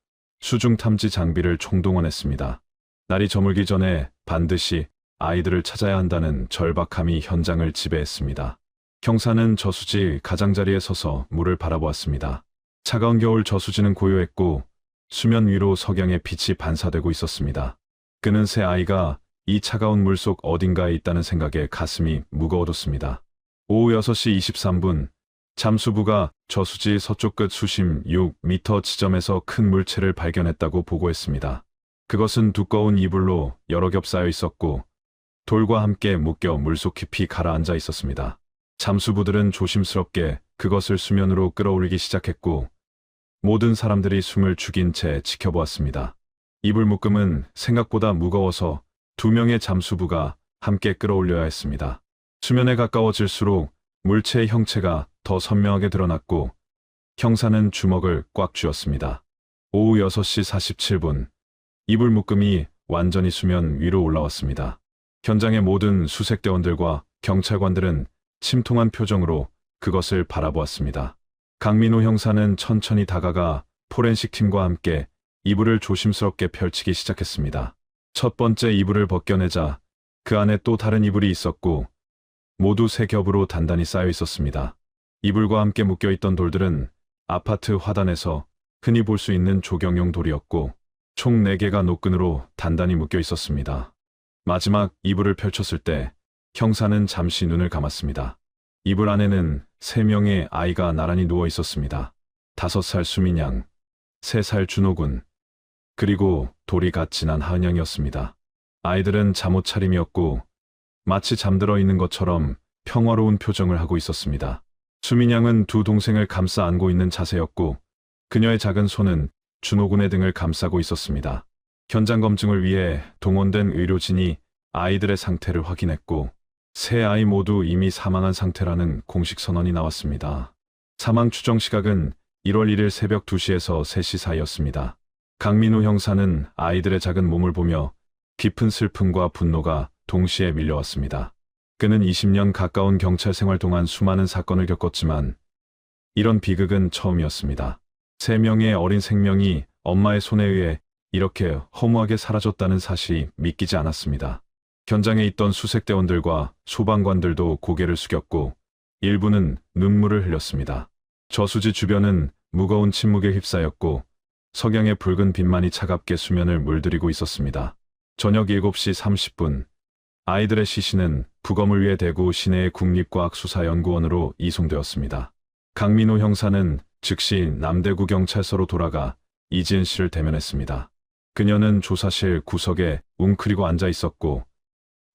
Speaker 1: 수중 탐지 장비를 총동원했습니다. 날이 저물기 전에 반드시 아이들을 찾아야 한다는 절박함이 현장을 지배했습니다. 형사는 저수지 가장자리에 서서 물을 바라보았습니다. 차가운 겨울 저수지는 고요했고 수면 위로 석양의 빛이 반사되고 있었습니다. 그는 새 아이가 이 차가운 물속 어딘가에 있다는 생각에 가슴이 무거워졌습니다. 오후 6시 23분 잠수부가 저수지 서쪽 끝 수심 6m 지점에서 큰 물체를 발견했다고 보고했습니다. 그것은 두꺼운 이불로 여러 겹 쌓여 있었고 돌과 함께 묶여 물속 깊이 가라앉아 있었습니다. 잠수부들은 조심스럽게 그것을 수면으로 끌어올리기 시작했고 모든 사람들이 숨을 죽인 채 지켜보았습니다. 이불 묶음은 생각보다 무거워서 2명의 잠수부가 함께 끌어올려야 했습니다. 수면에 가까워질수록 물체의 형체가 더 선명하게 드러났고 형사는 주먹을 꽉 쥐었습니다. 오후 6시 47분 이불 묶음이 완전히 수면 위로 올라왔습니다. 현장의 모든 수색대원들과 경찰관들은 침통한 표정으로 그것을 바라보았습니다. 강민호 형사는 천천히 다가가 포렌식 팀과 함께 이불을 조심스럽게 펼치기 시작했습니다. 첫 번째 이불을 벗겨내자 그 안에 또 다른 이불이 있었고 모두 3겹으로 단단히 쌓여 있었습니다. 이불과 함께 묶여있던 돌들은 아파트 화단에서 흔히 볼 수 있는 조경용 돌이었고 총 4개가 노끈으로 단단히 묶여 있었습니다. 마지막 이불을 펼쳤을 때 형사는 잠시 눈을 감았습니다. 이불 안에는 3명의 아이가 나란히 누워 있었습니다. 5살 수민양, 3살 준호군, 그리고 돌이 갓 지난 하은양이었습니다. 아이들은 잠옷 차림이었고 마치 잠들어 있는 것처럼 평화로운 표정을 하고 있었습니다. 수민양은 2 동생을 감싸 안고 있는 자세였고 그녀의 작은 손은 준호군의 등을 감싸고 있었습니다. 현장 검증을 위해 동원된 의료진이 아이들의 상태를 확인했고 3 아이 모두 이미 사망한 상태라는 공식 선언이 나왔습니다. 사망 추정 시각은 1월 1일 새벽 2시에서 3시 사이였습니다. 강민우 형사는 아이들의 작은 몸을 보며 깊은 슬픔과 분노가 동시에 밀려왔습니다. 그는 20년 가까운 경찰 생활 동안 수많은 사건을 겪었지만 이런 비극은 처음이었습니다. 3명의 어린 생명이 엄마의 손에 의해 이렇게 허무하게 사라졌다는 사실이 믿기지 않았습니다. 현장에 있던 수색대원들과 소방관들도 고개를 숙였고 일부는 눈물을 흘렸습니다. 저수지 주변은 무거운 침묵에 휩싸였고 석양의 붉은 빛만이 차갑게 수면을 물들이고 있었습니다. 저녁 7시 30분 아이들의 시신은 부검을 위해 대구 시내의 국립과학수사연구원으로 이송되었습니다. 강민호 형사는 즉시 남대구 경찰서로 돌아가 이지은 씨를 대면했습니다. 그녀는 조사실 구석에 웅크리고 앉아 있었고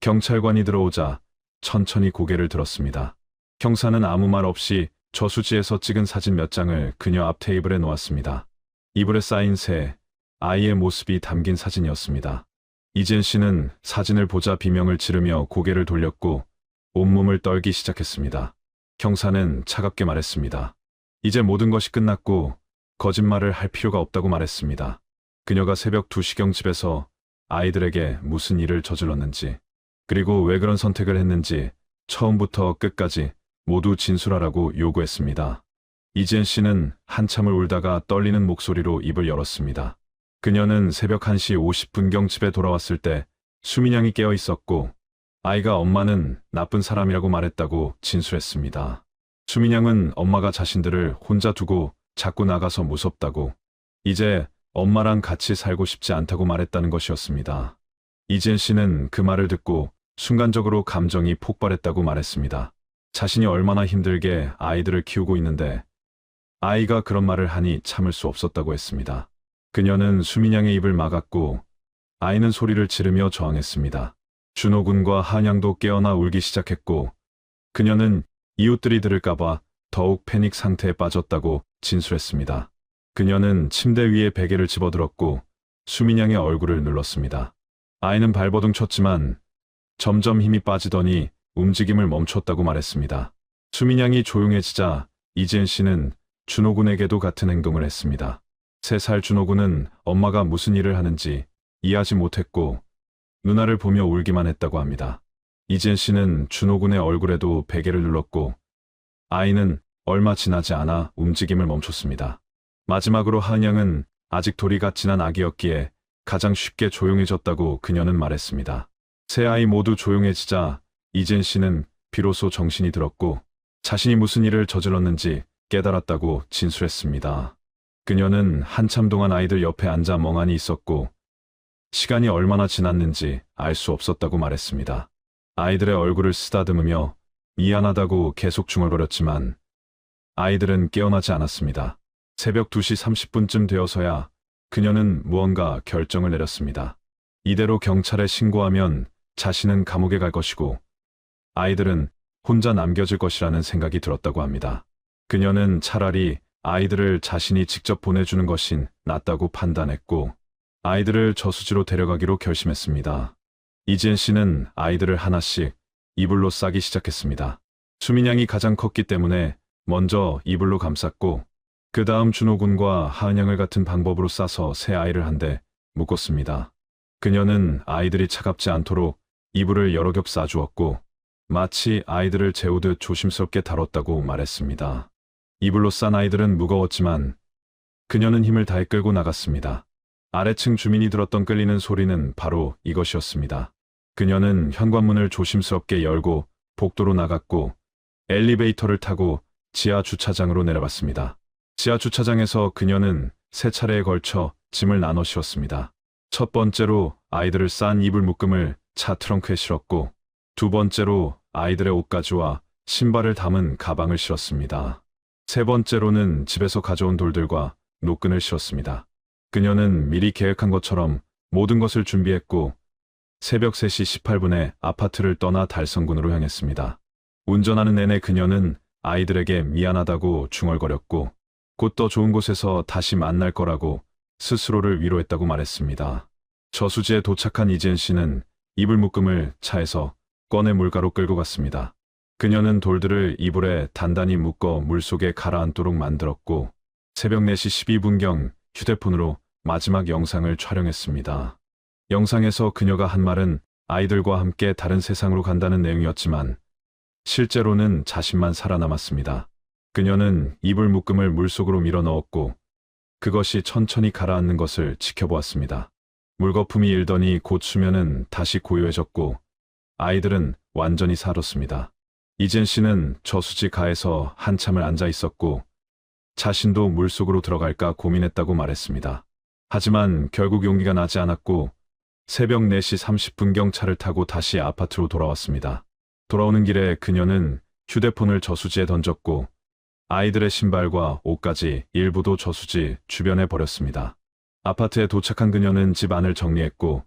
Speaker 1: 경찰관이 들어오자 천천히 고개를 들었습니다. 형사는 아무 말 없이 저수지에서 찍은 사진 몇 장을 그녀 앞 테이블에 놓았습니다. 이불에 쌓인 3 아이의 모습이 담긴 사진이었습니다. 이지은 씨는 사진을 보자 비명을 지르며 고개를 돌렸고 온몸을 떨기 시작했습니다. 형사는 차갑게 말했습니다. 이제 모든 것이 끝났고 거짓말을 할 필요가 없다고 말했습니다. 그녀가 새벽 2시경 집에서 아이들에게 무슨 일을 저질렀는지 그리고 왜 그런 선택을 했는지 처음부터 끝까지 모두 진술하라고 요구했습니다. 이지은 씨는 한참을 울다가 떨리는 목소리로 입을 열었습니다. 그녀는 새벽 1시 50분경 집에 돌아왔을 때 수민양이 깨어 있었고 아이가 엄마는 나쁜 사람이라고 말했다고 진술했습니다. 수민양은 엄마가 자신들을 혼자 두고 자꾸 나가서 무섭다고 이제 엄마랑 같이 살고 싶지 않다고 말했다는 것이었습니다. 이지은 씨는 그 말을 듣고 순간적으로 감정이 폭발했다고 말했습니다. 자신이 얼마나 힘들게 아이들을 키우고 있는데 아이가 그런 말을 하니 참을 수 없었다고 했습니다. 그녀는 수민양의 입을 막았고 아이는 소리를 지르며 저항했습니다. 준호군과 한양도 깨어나 울기 시작했고 그녀는 이웃들이 들을까봐 더욱 패닉 상태에 빠졌다고 진술했습니다. 그녀는 침대 위에 베개를 집어들었고 수민 양의 얼굴을 눌렀습니다. 아이는 발버둥 쳤지만 점점 힘이 빠지더니 움직임을 멈췄다고 말했습니다. 수민 양이 조용해지자 이지은 씨는 준호 군에게도 같은 행동을 했습니다. 3살 준호 군은 엄마가 무슨 일을 하는지 이해하지 못했고 누나를 보며 울기만 했다고 합니다. 이지은 씨는 준호 군의 얼굴에도 베개를 눌렀고 아이는 얼마 지나지 않아 움직임을 멈췄습니다. 마지막으로 하은 양은 아직 돌이가 지난 아기였기에 가장 쉽게 조용해졌다고 그녀는 말했습니다. 세 아이 모두 조용해지자 이지은 씨는 비로소 정신이 들었고 자신이 무슨 일을 저질렀는지 깨달았다고 진술했습니다. 그녀는 한참 동안 아이들 옆에 앉아 멍하니 있었고 시간이 얼마나 지났는지 알 수 없었다고 말했습니다. 아이들의 얼굴을 쓰다듬으며 미안하다고 계속 중얼거렸지만 아이들은 깨어나지 않았습니다. 새벽 2시 30분쯤 되어서야 그녀는 무언가 결정을 내렸습니다. 이대로 경찰에 신고하면 자신은 감옥에 갈 것이고 아이들은 혼자 남겨질 것이라는 생각이 들었다고 합니다. 그녀는 차라리 아이들을 자신이 직접 보내주는 것이 낫다고 판단했고 아이들을 저수지로 데려가기로 결심했습니다. 이지은 씨는 아이들을 하나씩 이불로 싸기 시작했습니다. 수민 양이 가장 컸기 때문에 먼저 이불로 감쌌고 그 다음 준호 군과 하은 양을 같은 방법으로 싸서 새 아이를 한데 묶었습니다. 그녀는 아이들이 차갑지 않도록 이불을 여러 겹 싸주었고 마치 아이들을 재우듯 조심스럽게 다뤘다고 말했습니다. 이불로 싼 아이들은 무거웠지만 그녀는 힘을 다해 끌고 나갔습니다. 아래층 주민이 들었던 끌리는 소리는 바로 이것이었습니다. 그녀는 현관문을 조심스럽게 열고 복도로 나갔고 엘리베이터를 타고 지하 주차장으로 내려갔습니다. 지하 주차장에서 그녀는 3차례에 걸쳐 짐을 나눠 실었습니다. 첫 번째로 아이들을 싼 이불 묶음을 차 트렁크에 실었고 두 번째로 아이들의 옷가지와 신발을 담은 가방을 실었습니다. 세 번째로는 집에서 가져온 돌들과 노끈을 실었습니다. 그녀는 미리 계획한 것처럼 모든 것을 준비했고 새벽 3시 18분에 아파트를 떠나 달성군으로 향했습니다. 운전하는 내내 그녀는 아이들에게 미안하다고 중얼거렸고 곧 더 좋은 곳에서 다시 만날 거라고 스스로를 위로했다고 말했습니다. 저수지에 도착한 이지은 씨는 이불 묶음을 차에서 꺼내 물가로 끌고 갔습니다. 그녀는 돌들을 이불에 단단히 묶어 물속에 가라앉도록 만들었고 새벽 4시 12분경 휴대폰으로 마지막 영상을 촬영했습니다. 영상에서 그녀가 한 말은 아이들과 함께 다른 세상으로 간다는 내용이었지만 실제로는 자신만 살아남았습니다. 그녀는 이불 묶음을 물속으로 밀어 넣었고 그것이 천천히 가라앉는 것을 지켜보았습니다. 물거품이 일더니 곧 수면은 다시 고요해졌고 아이들은 완전히 사라졌습니다. 이지은 씨는 저수지 가에서 한참을 앉아 있었고 자신도 물속으로 들어갈까 고민했다고 말했습니다. 하지만 결국 용기가 나지 않았고 새벽 4시 30분경 차를 타고 다시 아파트로 돌아왔습니다. 돌아오는 길에 그녀는 휴대폰을 저수지에 던졌고 아이들의 신발과 옷까지 일부도 저수지 주변에 버렸습니다. 아파트에 도착한 그녀는 집 안을 정리했고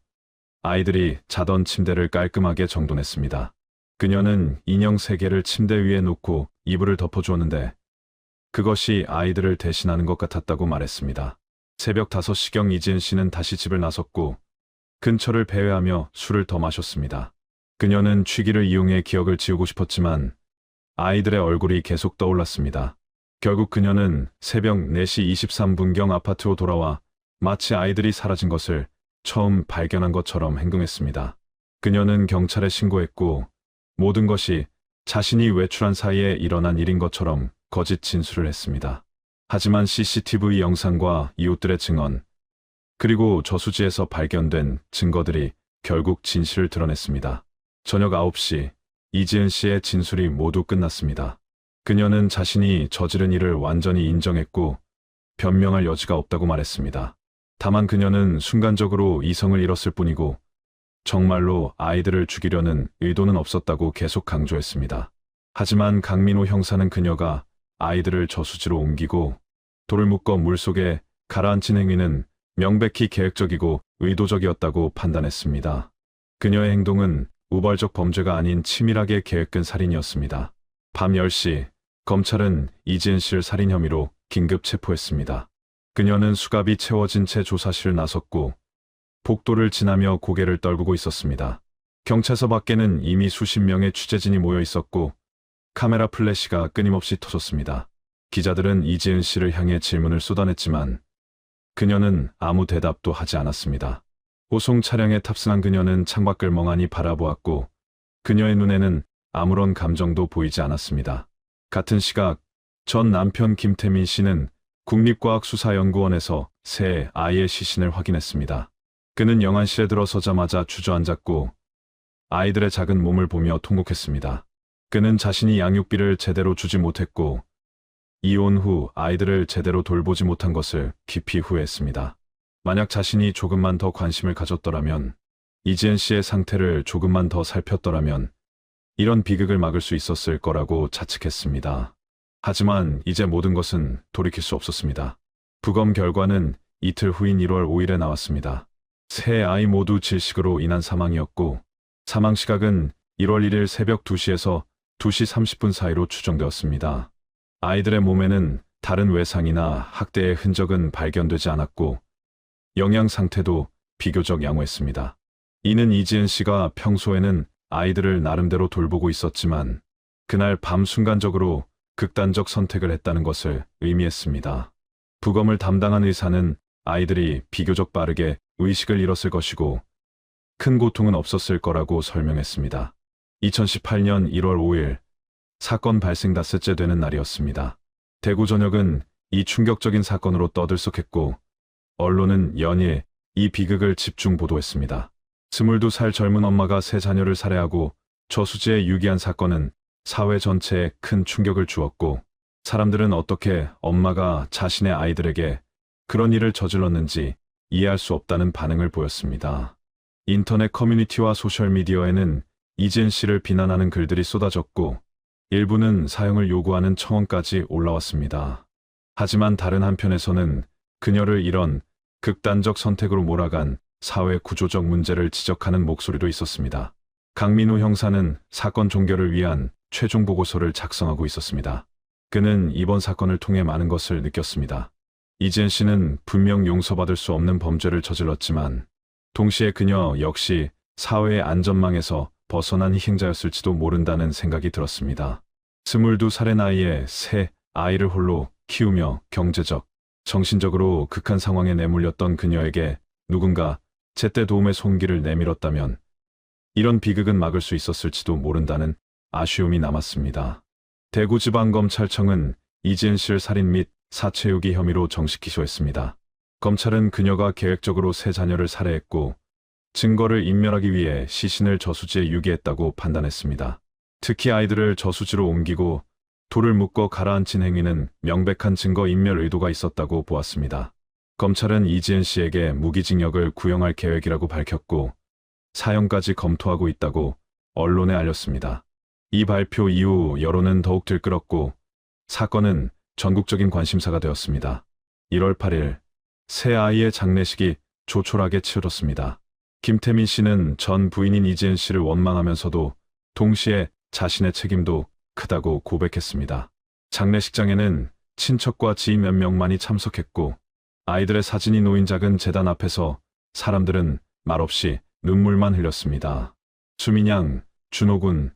Speaker 1: 아이들이 자던 침대를 깔끔하게 정돈했습니다. 그녀는 인형 3개를 침대 위에 놓고 이불을 덮어주었는데 그것이 아이들을 대신하는 것 같았다고 말했습니다. 새벽 5시경 이지은 씨는 다시 집을 나섰고 근처를 배회하며 술을 더 마셨습니다. 그녀는 취기를 이용해 기억을 지우고 싶었지만 아이들의 얼굴이 계속 떠올랐습니다. 결국 그녀는 새벽 4시 23분경 아파트로 돌아와 마치 아이들이 사라진 것을 처음 발견한 것처럼 행동했습니다. 그녀는 경찰에 신고했고 모든 것이 자신이 외출한 사이에 일어난 일인 것처럼 거짓 진술을 했습니다. 하지만 CCTV 영상과 이웃들의 증언, 그리고 저수지에서 발견된 증거들이 결국 진실을 드러냈습니다. 저녁 9시 이지은 씨의 진술이 모두 끝났습니다. 그녀는 자신이 저지른 일을 완전히 인정했고 변명할 여지가 없다고 말했습니다. 다만 그녀는 순간적으로 이성을 잃었을 뿐이고 정말로 아이들을 죽이려는 의도는 없었다고 계속 강조했습니다. 하지만 강민호 형사는 그녀가 아이들을 저수지로 옮기고 돌을 묶어 물속에 가라앉힌 행위는 명백히 계획적이고 의도적이었다고 판단했습니다. 그녀의 행동은 우발적 범죄가 아닌 치밀하게 계획된 살인이었습니다. 밤 10시 검찰은 이지은 씨를 살인 혐의로 긴급 체포했습니다. 그녀는 수갑이 채워진 채 조사실을 나섰고 복도를 지나며 고개를 떨구고 있었습니다. 경찰서 밖에는 이미 수십 명의 취재진이 모여 있었고 카메라 플래시가 끊임없이 터졌습니다. 기자들은 이지은 씨를 향해 질문을 쏟아냈지만 그녀는 아무 대답도 하지 않았습니다. 호송 차량에 탑승한 그녀는 창밖을 멍하니 바라보았고 그녀의 눈에는 아무런 감정도 보이지 않았습니다. 같은 시각 전 남편 김태민 씨는 국립과학수사연구원에서 새 아이의 시신을 확인했습니다. 그는 영안실에 들어서자마자 주저앉았고 아이들의 작은 몸을 보며 통곡했습니다. 그는 자신이 양육비를 제대로 주지 못했고 이혼 후 아이들을 제대로 돌보지 못한 것을 깊이 후회했습니다. 만약 자신이 조금만 더 관심을 가졌더라면, 이지은 씨의 상태를 조금만 더 살폈더라면 이런 비극을 막을 수 있었을 거라고 자책했습니다. 하지만 이제 모든 것은 돌이킬 수 없었습니다. 부검 결과는 이틀 후인 1월 5일에 나왔습니다. 세 아이 모두 질식으로 인한 사망이었고 사망 시각은 1월 1일 새벽 2시에서 2시 30분 사이로 추정되었습니다. 아이들의 몸에는 다른 외상이나 학대의 흔적은 발견되지 않았고 영양 상태도 비교적 양호했습니다. 이는 이지은 씨가 평소에는 아이들을 나름대로 돌보고 있었지만 그날 밤 순간적으로 극단적 선택을 했다는 것을 의미했습니다. 부검을 담당한 의사는 아이들이 비교적 빠르게 의식을 잃었을 것이고 큰 고통은 없었을 거라고 설명했습니다. 2018년 1월 5일 사건 발생 닷새째 되는 날이었습니다. 대구 전역은 이 충격적인 사건으로 떠들썩했고 언론은 연일 이 비극을 집중 보도했습니다. 22살 젊은 엄마가 세 자녀를 살해하고 저수지에 유기한 사건은 사회 전체에 큰 충격을 주었고 사람들은 어떻게 엄마가 자신의 아이들에게 그런 일을 저질렀는지 이해할 수 없다는 반응을 보였습니다. 인터넷 커뮤니티와 소셜미디어에는 이지은 씨를 비난하는 글들이 쏟아졌고 일부는 사형을 요구하는 청원까지 올라왔습니다. 하지만 다른 한편에서는 그녀를 이런 극단적 선택으로 몰아간 사회 구조적 문제를 지적하는 목소리도 있었습니다. 강민우 형사는 사건 종결을 위한 최종 보고서를 작성하고 있었습니다. 그는 이번 사건을 통해 많은 것을 느꼈습니다. 이지은 씨는 분명 용서받을 수 없는 범죄를 저질렀지만 동시에 그녀 역시 사회의 안전망에서 벗어난 희생자였을지도 모른다는 생각이 들었습니다. 22살의 나이에 새 아이를 홀로 키우며 경제적, 정신적으로 극한 상황에 내몰렸던 그녀에게 누군가 제때 도움의 손길을 내밀었다면 이런 비극은 막을 수 있었을지도 모른다는 아쉬움이 남았습니다. 대구지방검찰청은 이지은 씨를 살인 및 사체유기 혐의로 정식 기소했습니다. 검찰은 그녀가 계획적으로 세 자녀를 살해했고 증거를 인멸하기 위해 시신을 저수지에 유기했다고 판단했습니다. 특히 아이들을 저수지로 옮기고 돌을 묶어 가라앉힌 행위는 명백한 증거 인멸 의도가 있었다고 보았습니다. 검찰은 이지은 씨에게 무기징역을 구형할 계획이라고 밝혔고 사형까지 검토하고 있다고 언론에 알렸습니다. 이 발표 이후 여론은 더욱 들끓었고 사건은 전국적인 관심사가 되었습니다. 1월 8일 새 아이의 장례식이 조촐하게 치러졌습니다. 김태민 씨는 전 부인인 이지은 씨를 원망하면서도 동시에 자신의 책임도 크다고 고백했습니다. 장례식장에는 친척과 지인 몇 명만이 참석했고 아이들의 사진이 놓인 작은 재단 앞에서 사람들은 말없이 눈물만 흘렸습니다. 수민양, 준호군,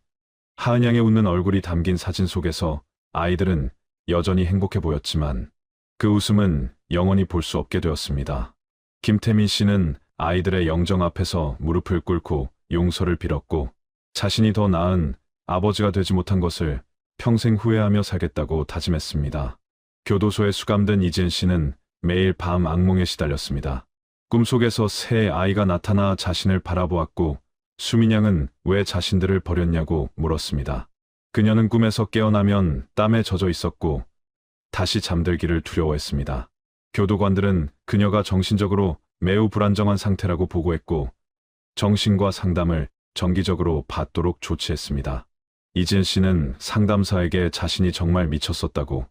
Speaker 1: 하은양의 웃는 얼굴이 담긴 사진 속에서 아이들은 여전히 행복해 보였지만 그 웃음은 영원히 볼 수 없게 되었습니다. 김태민 씨는 아이들의 영정 앞에서 무릎을 꿇고 용서를 빌었고 자신이 더 나은 아버지가 되지 못한 것을 평생 후회하며 살겠다고 다짐했습니다. 교도소에 수감된 이지은 씨는 매일 밤 악몽에 시달렸습니다. 꿈속에서 새 아이가 나타나 자신을 바라보았고 수민양은 왜 자신들을 버렸냐고 물었습니다. 그녀는 꿈에서 깨어나면 땀에 젖어 있었고 다시 잠들기를 두려워했습니다. 교도관들은 그녀가 정신적으로 매우 불안정한 상태라고 보고했고 정신과 상담을 정기적으로 받도록 조치했습니다. 이지은 씨는 상담사에게 자신이 정말 미쳤었다고,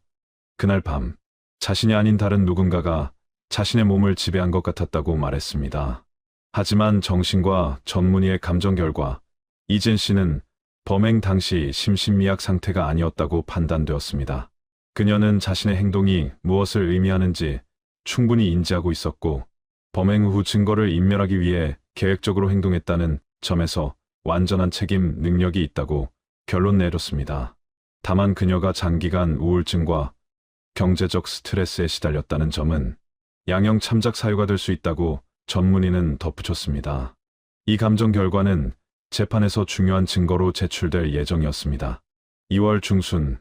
Speaker 1: 그날 밤 자신이 아닌 다른 누군가가 자신의 몸을 지배한 것 같았다고 말했습니다. 하지만 정신과 전문의의 감정 결과 이지은 씨는 범행 당시 심신미약 상태가 아니었다고 판단되었습니다. 그녀는 자신의 행동이 무엇을 의미하는지 충분히 인지하고 있었고 범행 후 증거를 인멸하기 위해 계획적으로 행동했다는 점에서 완전한 책임 능력이 있다고 결론 내렸습니다. 다만 그녀가 장기간 우울증과 경제적 스트레스에 시달렸다는 점은 양형 참작 사유가 될 수 있다고 전문의는 덧붙였습니다. 이 감정 결과는 재판에서 중요한 증거로 제출될 예정이었습니다. 2월 중순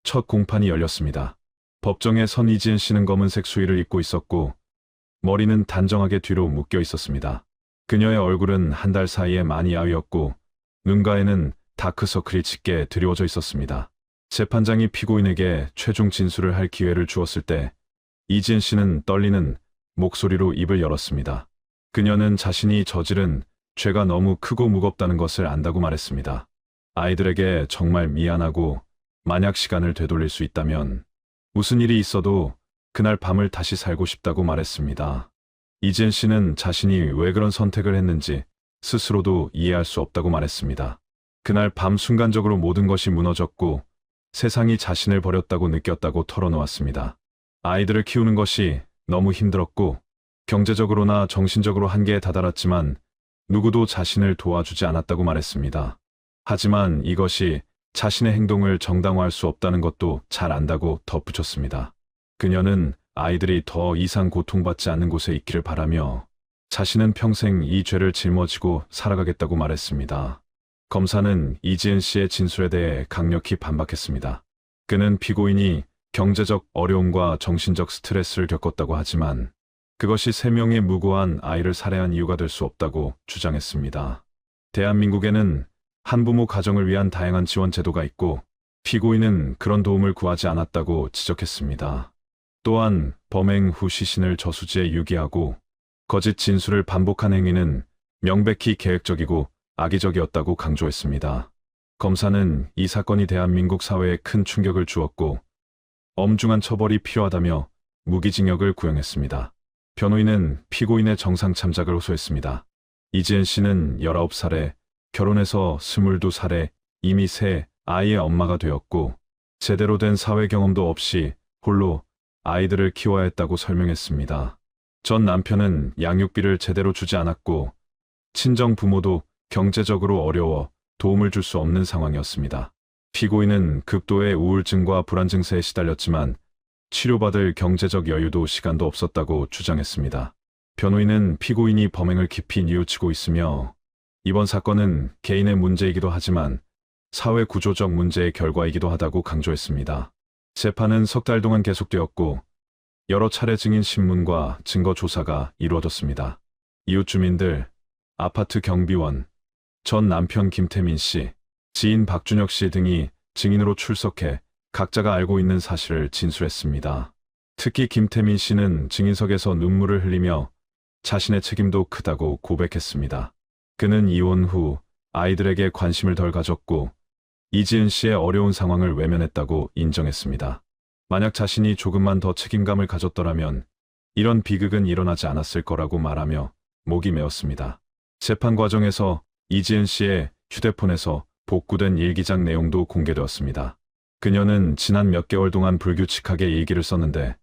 Speaker 1: 첫 공판이 열렸습니다. 법정에 선 이지은 씨는 검은색 수의를 입고 있었고 머리는 단정하게 뒤로 묶여 있었습니다. 그녀의 얼굴은 한 달 사이에 많이 야위었고 눈가에는 다크서클이 짙게 드리워져 있었습니다. 재판장이 피고인에게 최종 진술을 할 기회를 주었을 때 이지은 씨는 떨리는 목소리로 입을 열었습니다. 그녀는 자신이 저지른 죄가 너무 크고 무겁다는 것을 안다고 말했습니다. 아이들에게 정말 미안하고 만약 시간을 되돌릴 수 있다면 무슨 일이 있어도 그날 밤을 다시 살고 싶다고 말했습니다. 이지은 씨는 자신이 왜 그런 선택을 했는지 스스로도 이해할 수 없다고 말했습니다. 그날 밤 순간적으로 모든 것이 무너졌고 세상이 자신을 버렸다고 느꼈다고 털어놓았습니다. 아이들을 키우는 것이 너무 힘들었고 경제적으로나 정신적으로 한계에 다다랐지만 누구도 자신을 도와주지 않았다고 말했습니다. 하지만 이것이 자신의 행동을 정당화할 수 없다는 것도 잘 안다고 덧붙였습니다. 그녀는 아이들이 더 이상 고통받지 않는 곳에 있기를 바라며 자신은 평생 이 죄를 짊어지고 살아가겠다고 말했습니다. 검사는 이지은 씨의 진술에 대해 강력히 반박했습니다. 그는 피고인이 경제적 어려움과 정신적 스트레스를 겪었다고 하지만 그것이 3명의 무고한 아이를 살해한 이유가 될 수 없다고 주장했습니다. 대한민국에는 한부모 가정을 위한 다양한 지원 제도가 있고 피고인은 그런 도움을 구하지 않았다고 지적했습니다. 또한 범행 후 시신을 저수지에 유기하고 거짓 진술을 반복한 행위는 명백히 계획적이고 악의적이었다고 강조했습니다. 검사는 이 사건이 대한민국 사회에 큰 충격을 주었고 엄중한 처벌이 필요하다며 무기징역을 구형했습니다. 변호인은 피고인의 정상 참작을 호소했습니다. 이지은 씨는 19살에 결혼해서 22살에 이미 3 아이의 엄마가 되었고 제대로 된 사회 경험도 없이 홀로 아이들을 키워야 했다고 설명했습니다. 전 남편은 양육비를 제대로 주지 않았고 친정 부모도 경제적으로 어려워 도움을 줄 수 없는 상황이었습니다. 피고인은 극도의 우울증과 불안 증세에 시달렸지만 치료받을 경제적 여유도 시간도 없었다고 주장했습니다. 변호인은 피고인이 범행을 깊이 뉘우치고 있으며 이번 사건은 개인의 문제이기도 하지만 사회 구조적 문제의 결과이기도 하다고 강조했습니다. 재판은 3달 동안 계속되었고 여러 차례 증인 신문과 증거 조사가 이루어졌습니다. 이웃 주민들, 아파트 경비원, 전 남편 김태민 씨, 지인 박준혁 씨 등이 증인으로 출석해 각자가 알고 있는 사실을 진술했습니다. 특히 김태민 씨는 증인석에서 눈물을 흘리며 자신의 책임도 크다고 고백했습니다. 그는 이혼 후 아이들에게 관심을 덜 가졌고 이지은 씨의 어려운 상황을 외면했다고 인정했습니다. 만약 자신이 조금만 더 책임감을 가졌더라면 이런 비극은 일어나지 않았을 거라고 말하며 목이 메었습니다. 재판 과정에서 이지은 씨의 휴대폰에서 복구된 일기장 내용도 공개되었습니다. 그녀는 지난 몇 개월 동안 불규칙하게 일기를 썼는데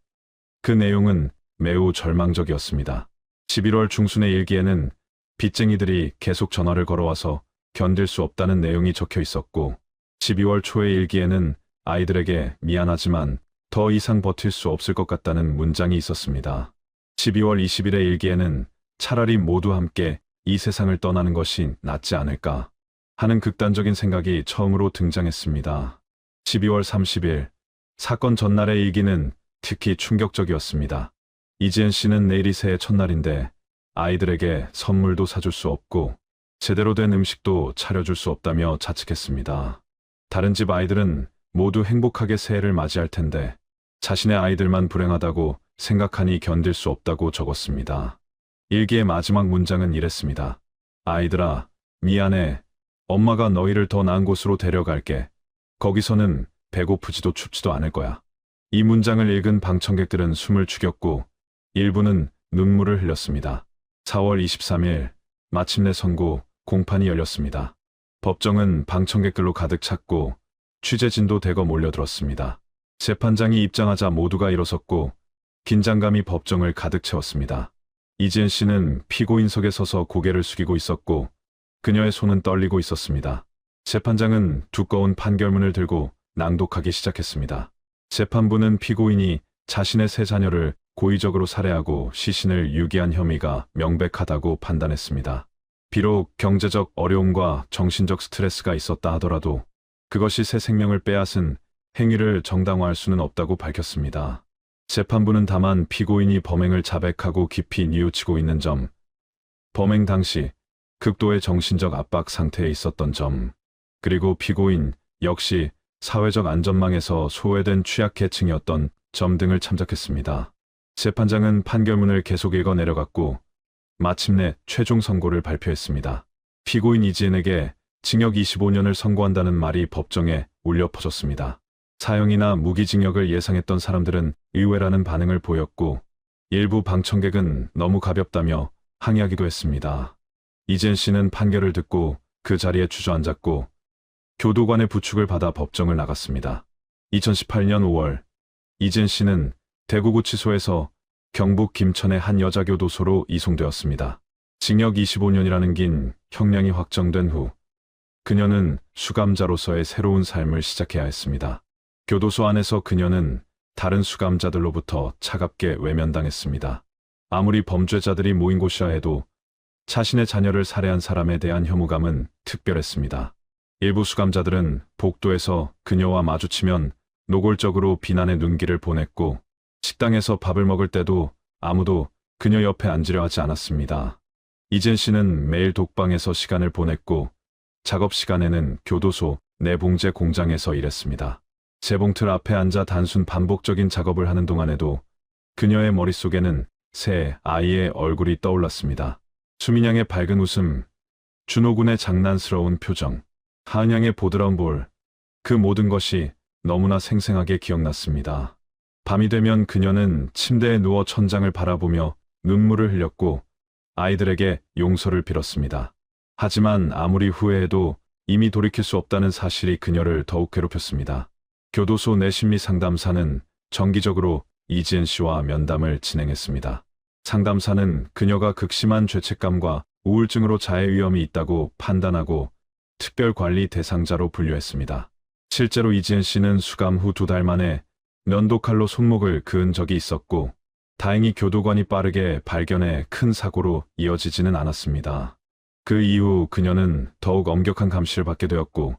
Speaker 1: 그 내용은 매우 절망적이었습니다. 11월 중순의 일기에는 빚쟁이들이 계속 전화를 걸어와서 견딜 수 없다는 내용이 적혀 있었고 12월 초의 일기에는 아이들에게 미안하지만 더 이상 버틸 수 없을 것 같다는 문장이 있었습니다. 12월 20일의 일기에는 차라리 모두 함께 이 세상을 떠나는 것이 낫지 않을까 하는 극단적인 생각이 처음으로 등장했습니다. 12월 30일 사건 전날의 일기는 특히 충격적이었습니다. 이지은 씨는 내일이 새해 첫날인데 아이들에게 선물도 사줄 수 없고 제대로 된 음식도 차려줄 수 없다며 자책했습니다. 다른 집 아이들은 모두 행복하게 새해를 맞이할 텐데 자신의 아이들만 불행하다고 생각하니 견딜 수 없다고 적었습니다. 일기의 마지막 문장은 이랬습니다. 아이들아, 미안해. 엄마가 너희를 더 나은 곳으로 데려갈게. 거기서는 배고프지도 춥지도 않을 거야. 이 문장을 읽은 방청객들은 숨을 죽였고 일부는 눈물을 흘렸습니다. 4월 23일 마침내 선고 공판이 열렸습니다. 법정은 방청객들로 가득 찼고 취재진도 대거 몰려들었습니다. 재판장이 입장하자 모두가 일어섰고 긴장감이 법정을 가득 채웠습니다. 이지은 씨는 피고인석에 서서 고개를 숙이고 있었고 그녀의 손은 떨리고 있었습니다. 재판장은 두꺼운 판결문을 들고 낭독하기 시작했습니다. 재판부는 피고인이 자신의 세 자녀를 고의적으로 살해하고 시신을 유기한 혐의가 명백하다고 판단했습니다. 비록 경제적 어려움과 정신적 스트레스가 있었다 하더라도 그것이 새 생명을 빼앗은 행위를 정당화할 수는 없다고 밝혔습니다. 재판부는 다만 피고인이 범행을 자백하고 깊이 뉘우치고 있는 점, 범행 당시 극도의 정신적 압박 상태에 있었던 점, 그리고 피고인 역시 사회적 안전망에서 소외된 취약계층이었던 점 등을 참작했습니다. 재판장은 판결문을 계속 읽어 내려갔고 마침내 최종 선고를 발표했습니다. 피고인 이지은에게 징역 25년을 선고한다는 말이 법정에 울려 퍼졌습니다. 사형이나 무기징역을 예상했던 사람들은 의외라는 반응을 보였고 일부 방청객은 너무 가볍다며 항의하기도 했습니다. 이지은 씨는 판결을 듣고 그 자리에 주저앉았고 교도관의 부축을 받아 법정을 나갔습니다. 2018년 5월 이지은 씨는 대구구치소에서 경북 김천의 한 여자교도소로 이송되었습니다. 징역 25년이라는 긴 형량이 확정된 후 그녀는 수감자로서의 새로운 삶을 시작해야 했습니다. 교도소 안에서 그녀는 다른 수감자들로부터 차갑게 외면당했습니다. 아무리 범죄자들이 모인 곳이라 해도 자신의 자녀를 살해한 사람에 대한 혐오감은 특별했습니다. 일부 수감자들은 복도에서 그녀와 마주치면 노골적으로 비난의 눈길을 보냈고 식당에서 밥을 먹을 때도 아무도 그녀 옆에 앉으려 하지 않았습니다. 이지은 씨는 매일 독방에서 시간을 보냈고 작업 시간에는 교도소 내 봉제 공장에서 일했습니다. 재봉틀 앞에 앉아 단순 반복적인 작업을 하는 동안에도 그녀의 머릿속에는 새 아이의 얼굴이 떠올랐습니다. 수민양의 밝은 웃음, 준호군의 장난스러운 표정, 하은양의 보드라운 볼, 그 모든 것이 너무나 생생하게 기억났습니다. 밤이 되면 그녀는 침대에 누워 천장을 바라보며 눈물을 흘렸고 아이들에게 용서를 빌었습니다. 하지만 아무리 후회해도 이미 돌이킬 수 없다는 사실이 그녀를 더욱 괴롭혔습니다. 교도소 내 심리상담사는 정기적으로 이지은 씨와 면담을 진행했습니다. 상담사는 그녀가 극심한 죄책감과 우울증으로 자해 위험이 있다고 판단하고 특별관리 대상자로 분류했습니다. 실제로 이지은 씨는 수감 후 2달 만에 면도칼로 손목을 그은 적이 있었고 다행히 교도관이 빠르게 발견해 큰 사고로 이어지지는 않았습니다. 그 이후 그녀는 더욱 엄격한 감시를 받게 되었고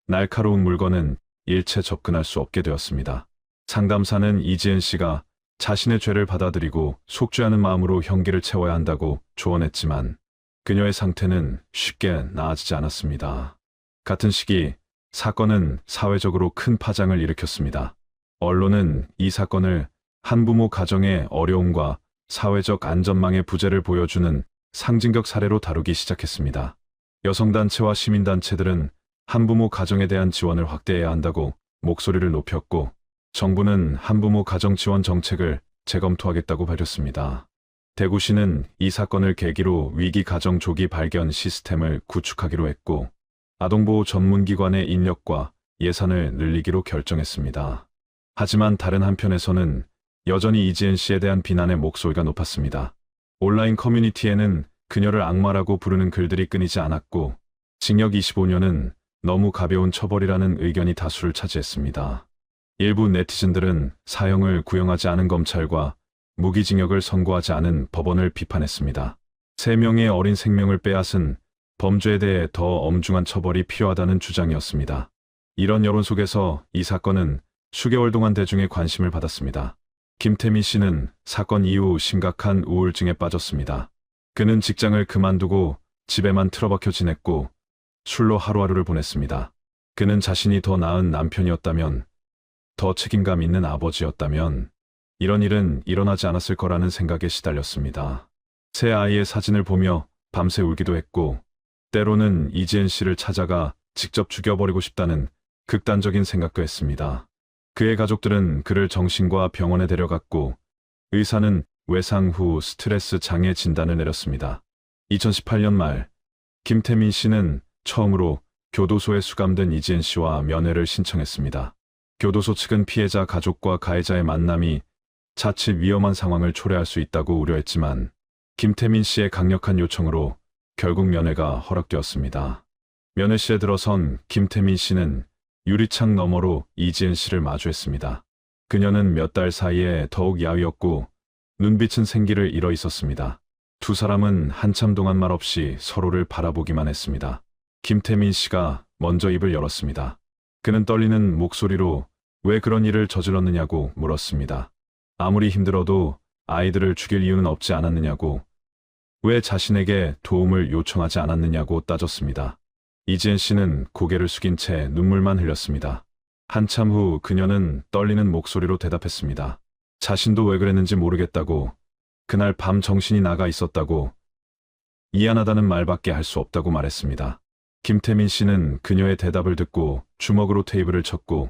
Speaker 1: 날카로운 물건은 일체 접근할 수 없게 되었습니다. 상담사는 이지은 씨가 자신의 죄를 받아들이고 속죄하는 마음으로 형기를 채워야 한다고 조언했지만 그녀의 상태는 쉽게 나아지지 않았습니다. 같은 시기 사건은 사회적으로 큰 파장을 일으켰습니다. 언론은 이 사건을 한부모 가정의 어려움과 사회적 안전망의 부재를 보여주는 상징적 사례로 다루기 시작했습니다. 여성단체와 시민단체들은 한부모 가정에 대한 지원을 확대해야 한다고 목소리를 높였고 정부는 한부모 가정 지원 정책을 재검토하겠다고 밝혔습니다. 대구시는 이 사건을 계기로 위기 가정 조기 발견 시스템을 구축하기로 했고 아동보호 전문기관의 인력과 예산을 늘리기로 결정했습니다. 하지만 다른 한편에서는 여전히 이지은 씨에 대한 비난의 목소리가 높았습니다. 온라인 커뮤니티에는 그녀를 악마라고 부르는 글들이 끊이지 않았고 징역 25년은 너무 가벼운 처벌이라는 의견이 다수를 차지했습니다. 일부 네티즌들은 사형을 구형하지 않은 검찰과 무기징역을 선고하지 않은 법원을 비판했습니다. 3명의 어린 생명을 빼앗은 범죄에 대해 더 엄중한 처벌이 필요하다는 주장이었습니다. 이런 여론 속에서 이 사건은 수개월 동안 대중의 관심을 받았습니다. 김태민 씨는 사건 이후 심각한 우울증에 빠졌습니다. 그는 직장을 그만두고 집에만 틀어박혀 지냈고 술로 하루하루를 보냈습니다. 그는 자신이 더 나은 남편이었다면, 더 책임감 있는 아버지였다면 이런 일은 일어나지 않았을 거라는 생각에 시달렸습니다. 새 아이의 사진을 보며 밤새 울기도 했고 때로는 이지은 씨를 찾아가 직접 죽여버리고 싶다는 극단적인 생각도 했습니다. 그의 가족들은 그를 정신과 병원에 데려갔고 의사는 외상 후 스트레스 장애 진단을 내렸습니다. 2018년 말 김태민 씨는 처음으로 교도소에 수감된 이지은 씨와 면회를 신청했습니다. 교도소 측은 피해자 가족과 가해자의 만남이 자칫 위험한 상황을 초래할 수 있다고 우려했지만 김태민 씨의 강력한 요청으로 결국 면회가 허락되었습니다. 면회실에 들어선 김태민 씨는 유리창 너머로 이지은 씨를 마주했습니다. 그녀는 몇 달 사이에 더욱 야위었고 눈빛은 생기를 잃어 있었습니다. 두 사람은 한참 동안 말없이 서로를 바라보기만 했습니다. 김태민 씨가 먼저 입을 열었습니다. 그는 떨리는 목소리로 왜 그런 일을 저질렀느냐고 물었습니다. 아무리 힘들어도 아이들을 죽일 이유는 없지 않았느냐고, 왜 자신에게 도움을 요청하지 않았느냐고 따졌습니다. 이지은 씨는 고개를 숙인 채 눈물만 흘렸습니다. 한참 후 그녀는 떨리는 목소리로 대답했습니다. 자신도 왜 그랬는지 모르겠다고, 그날 밤 정신이 나가 있었다고, 미안하다는 말밖에 할 수 없다고 말했습니다. 김태민 씨는 그녀의 대답을 듣고 주먹으로 테이블을 쳤고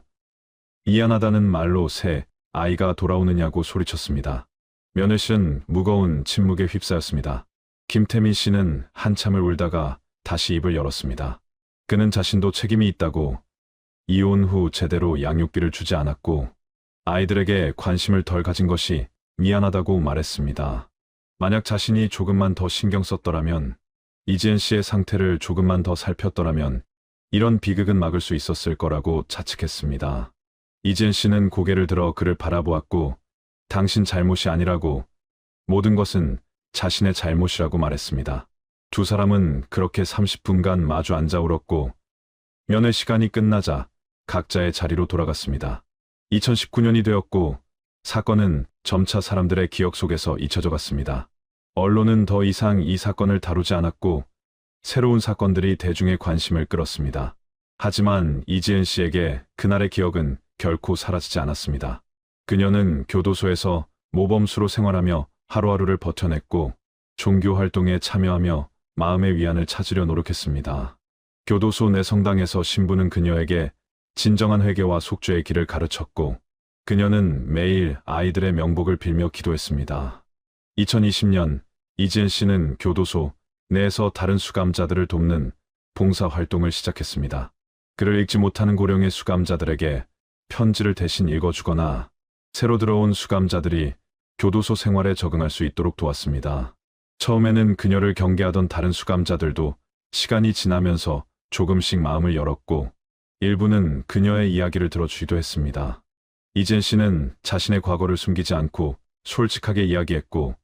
Speaker 1: 미안하다는 말로 새 아이가 돌아오느냐고 소리쳤습니다. 면회실은 무거운 침묵에 휩싸였습니다. 김태민 씨는 한참을 울다가 다시 입을 열었습니다. 그는 자신도 책임이 있다고, 이혼 후 제대로 양육비를 주지 않았고 아이들에게 관심을 덜 가진 것이 미안하다고 말했습니다. 만약 자신이 조금만 더 신경 썼더라면, 이지은 씨의 상태를 조금만 더 살폈더라면 이런 비극은 막을 수 있었을 거라고 자책했습니다. 이지은 씨는 고개를 들어 그를 바라보았고 당신 잘못이 아니라고, 모든 것은 자신의 잘못이라고 말했습니다. 두 사람은 그렇게 30분간 마주 앉아 울었고 면회 시간이 끝나자 각자의 자리로 돌아갔습니다. 2019년이 되었고 사건은 점차 사람들의 기억 속에서 잊혀져 갔습니다. 언론은 더 이상 이 사건을 다루지 않았고 새로운 사건들이 대중의 관심을 끌었습니다. 하지만 이지은 씨에게 그날의 기억은 결코 사라지지 않았습니다. 그녀는 교도소에서 모범수로 생활하며 하루하루를 버텨냈고 종교 활동에 참여하며 마음의 위안을 찾으려 노력했습니다. 교도소 내 성당에서 신부는 그녀에게 진정한 회개와 속죄의 길을 가르쳤고 그녀는 매일 아이들의 명복을 빌며 기도했습니다. 2020년 이지은 씨는 교도소 내에서 다른 수감자들을 돕는 봉사 활동을 시작했습니다. 글을 읽지 못하는 고령의 수감자들에게 편지를 대신 읽어주거나 새로 들어온 수감자들이 교도소 생활에 적응할 수 있도록 도왔습니다. 처음에는 그녀를 경계하던 다른 수감자들도 시간이 지나면서 조금씩 마음을 열었고 일부는 그녀의 이야기를 들어주기도 했습니다. 이지은 씨는 자신의 과거를 숨기지 않고 솔직하게 이야기했고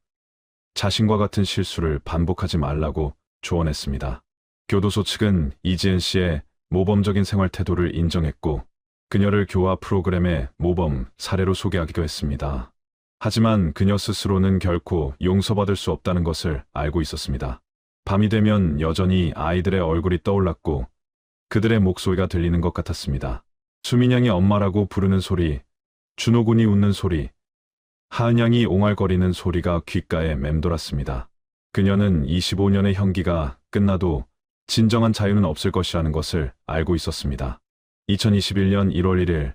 Speaker 1: 자신과 같은 실수를 반복하지 말라고 조언했습니다. 교도소 측은 이지은 씨의 모범적인 생활 태도를 인정했고 그녀를 교화 프로그램의 모범 사례로 소개하기도 했습니다. 하지만 그녀 스스로는 결코 용서받을 수 없다는 것을 알고 있었습니다. 밤이 되면 여전히 아이들의 얼굴이 떠올랐고 그들의 목소리가 들리는 것 같았습니다. 수민 양이 엄마라고 부르는 소리, 준호 군이 웃는 소리, 하은 양이 옹알거리는 소리가 귓가에 맴돌았습니다. 그녀는 25년의 형기가 끝나도 진정한 자유는 없을 것이라는 것을 알고 있었습니다. 2021년 1월 1일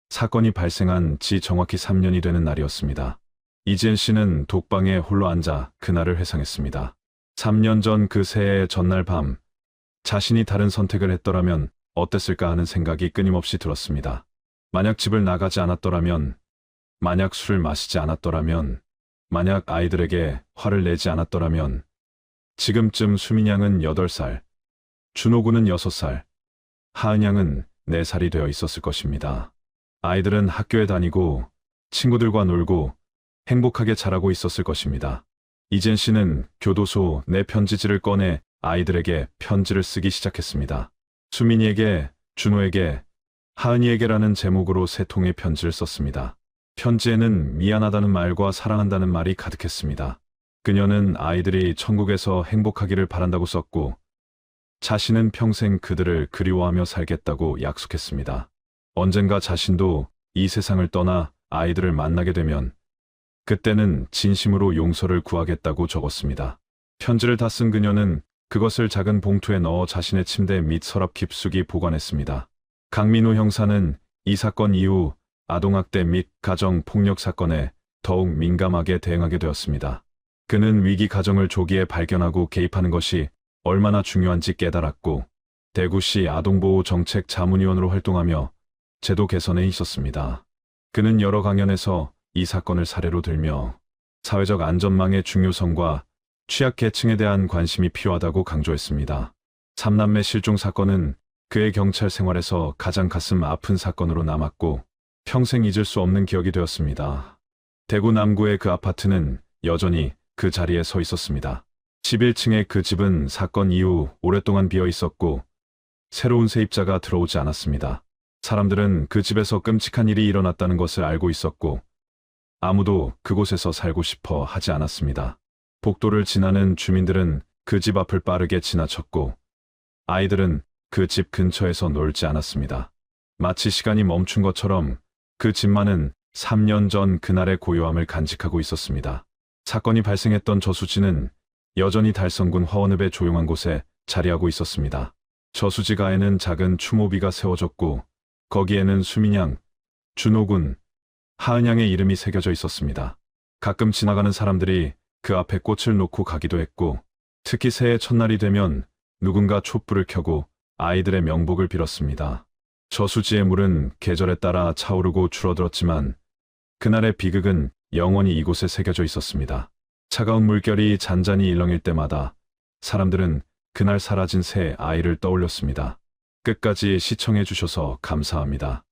Speaker 1: 사건이 발생한 지 정확히 3년이 되는 날이었습니다. 이지은 씨는 독방에 홀로 앉아 그날을 회상했습니다. 3년 전 그 새해의 전날 밤 자신이 다른 선택을 했더라면 어땠을까 하는 생각이 끊임없이 들었습니다. 만약 집을 나가지 않았더라면, 만약 술을 마시지 않았더라면, 만약 아이들에게 화를 내지 않았더라면 지금쯤 수민 양은 8살, 준호 군은 6살, 하은 양은 4살이 되어 있었을 것입니다. 아이들은 학교에 다니고 친구들과 놀고 행복하게 자라고 있었을 것입니다. 이지은 씨는 교도소 내 편지지를 꺼내 아이들에게 편지를 쓰기 시작했습니다. 수민이에게, 준호에게, 하은이에게라는 제목으로 3통의 편지를 썼습니다. 편지에는 미안하다는 말과 사랑한다는 말이 가득했습니다. 그녀는 아이들이 천국에서 행복하기를 바란다고 썼고 자신은 평생 그들을 그리워하며 살겠다고 약속했습니다. 언젠가 자신도 이 세상을 떠나 아이들을 만나게 되면 그때는 진심으로 용서를 구하겠다고 적었습니다. 편지를 다 쓴 그녀는 그것을 작은 봉투에 넣어 자신의 침대 밑 서랍 깊숙이 보관했습니다. 강민우 형사는 이 사건 이후 아동학대 및 가정폭력 사건에 더욱 민감하게 대응하게 되었습니다. 그는 위기 가정을 조기에 발견하고 개입하는 것이 얼마나 중요한지 깨달았고 대구시 아동보호 정책 자문위원으로 활동하며 제도 개선에 있었습니다. 그는 여러 강연에서 이 사건을 사례로 들며 사회적 안전망의 중요성과 취약계층에 대한 관심이 필요하다고 강조했습니다. 삼남매 실종 사건은 그의 경찰 생활에서 가장 가슴 아픈 사건으로 남았고 평생 잊을 수 없는 기억이 되었습니다. 대구 남구의 그 아파트는 여전히 그 자리에 서 있었습니다. 11층의 그 집은 사건 이후 오랫동안 비어 있었고 새로운 세입자가 들어오지 않았습니다. 사람들은 그 집에서 끔찍한 일이 일어났다는 것을 알고 있었고 아무도 그곳에서 살고 싶어 하지 않았습니다. 복도를 지나는 주민들은 그 집 앞을 빠르게 지나쳤고 아이들은 그 집 근처에서 놀지 않았습니다. 마치 시간이 멈춘 것처럼 그 집만은 3년 전 그날의 고요함을 간직하고 있었습니다. 사건이 발생했던 저수지는 여전히 달성군 화원읍의 조용한 곳에 자리하고 있었습니다. 저수지 가에는 작은 추모비가 세워졌고 거기에는 수민양, 준호군, 하은양의 이름이 새겨져 있었습니다. 가끔 지나가는 사람들이 그 앞에 꽃을 놓고 가기도 했고 특히 새해 첫날이 되면 누군가 촛불을 켜고 아이들의 명복을 빌었습니다. 저수지의 물은 계절에 따라 차오르고 줄어들었지만 그날의 비극은 영원히 이곳에 새겨져 있었습니다. 차가운 물결이 잔잔히 일렁일 때마다 사람들은 그날 사라진 새 아이를 떠올렸습니다. 끝까지 시청해 주셔서 감사합니다.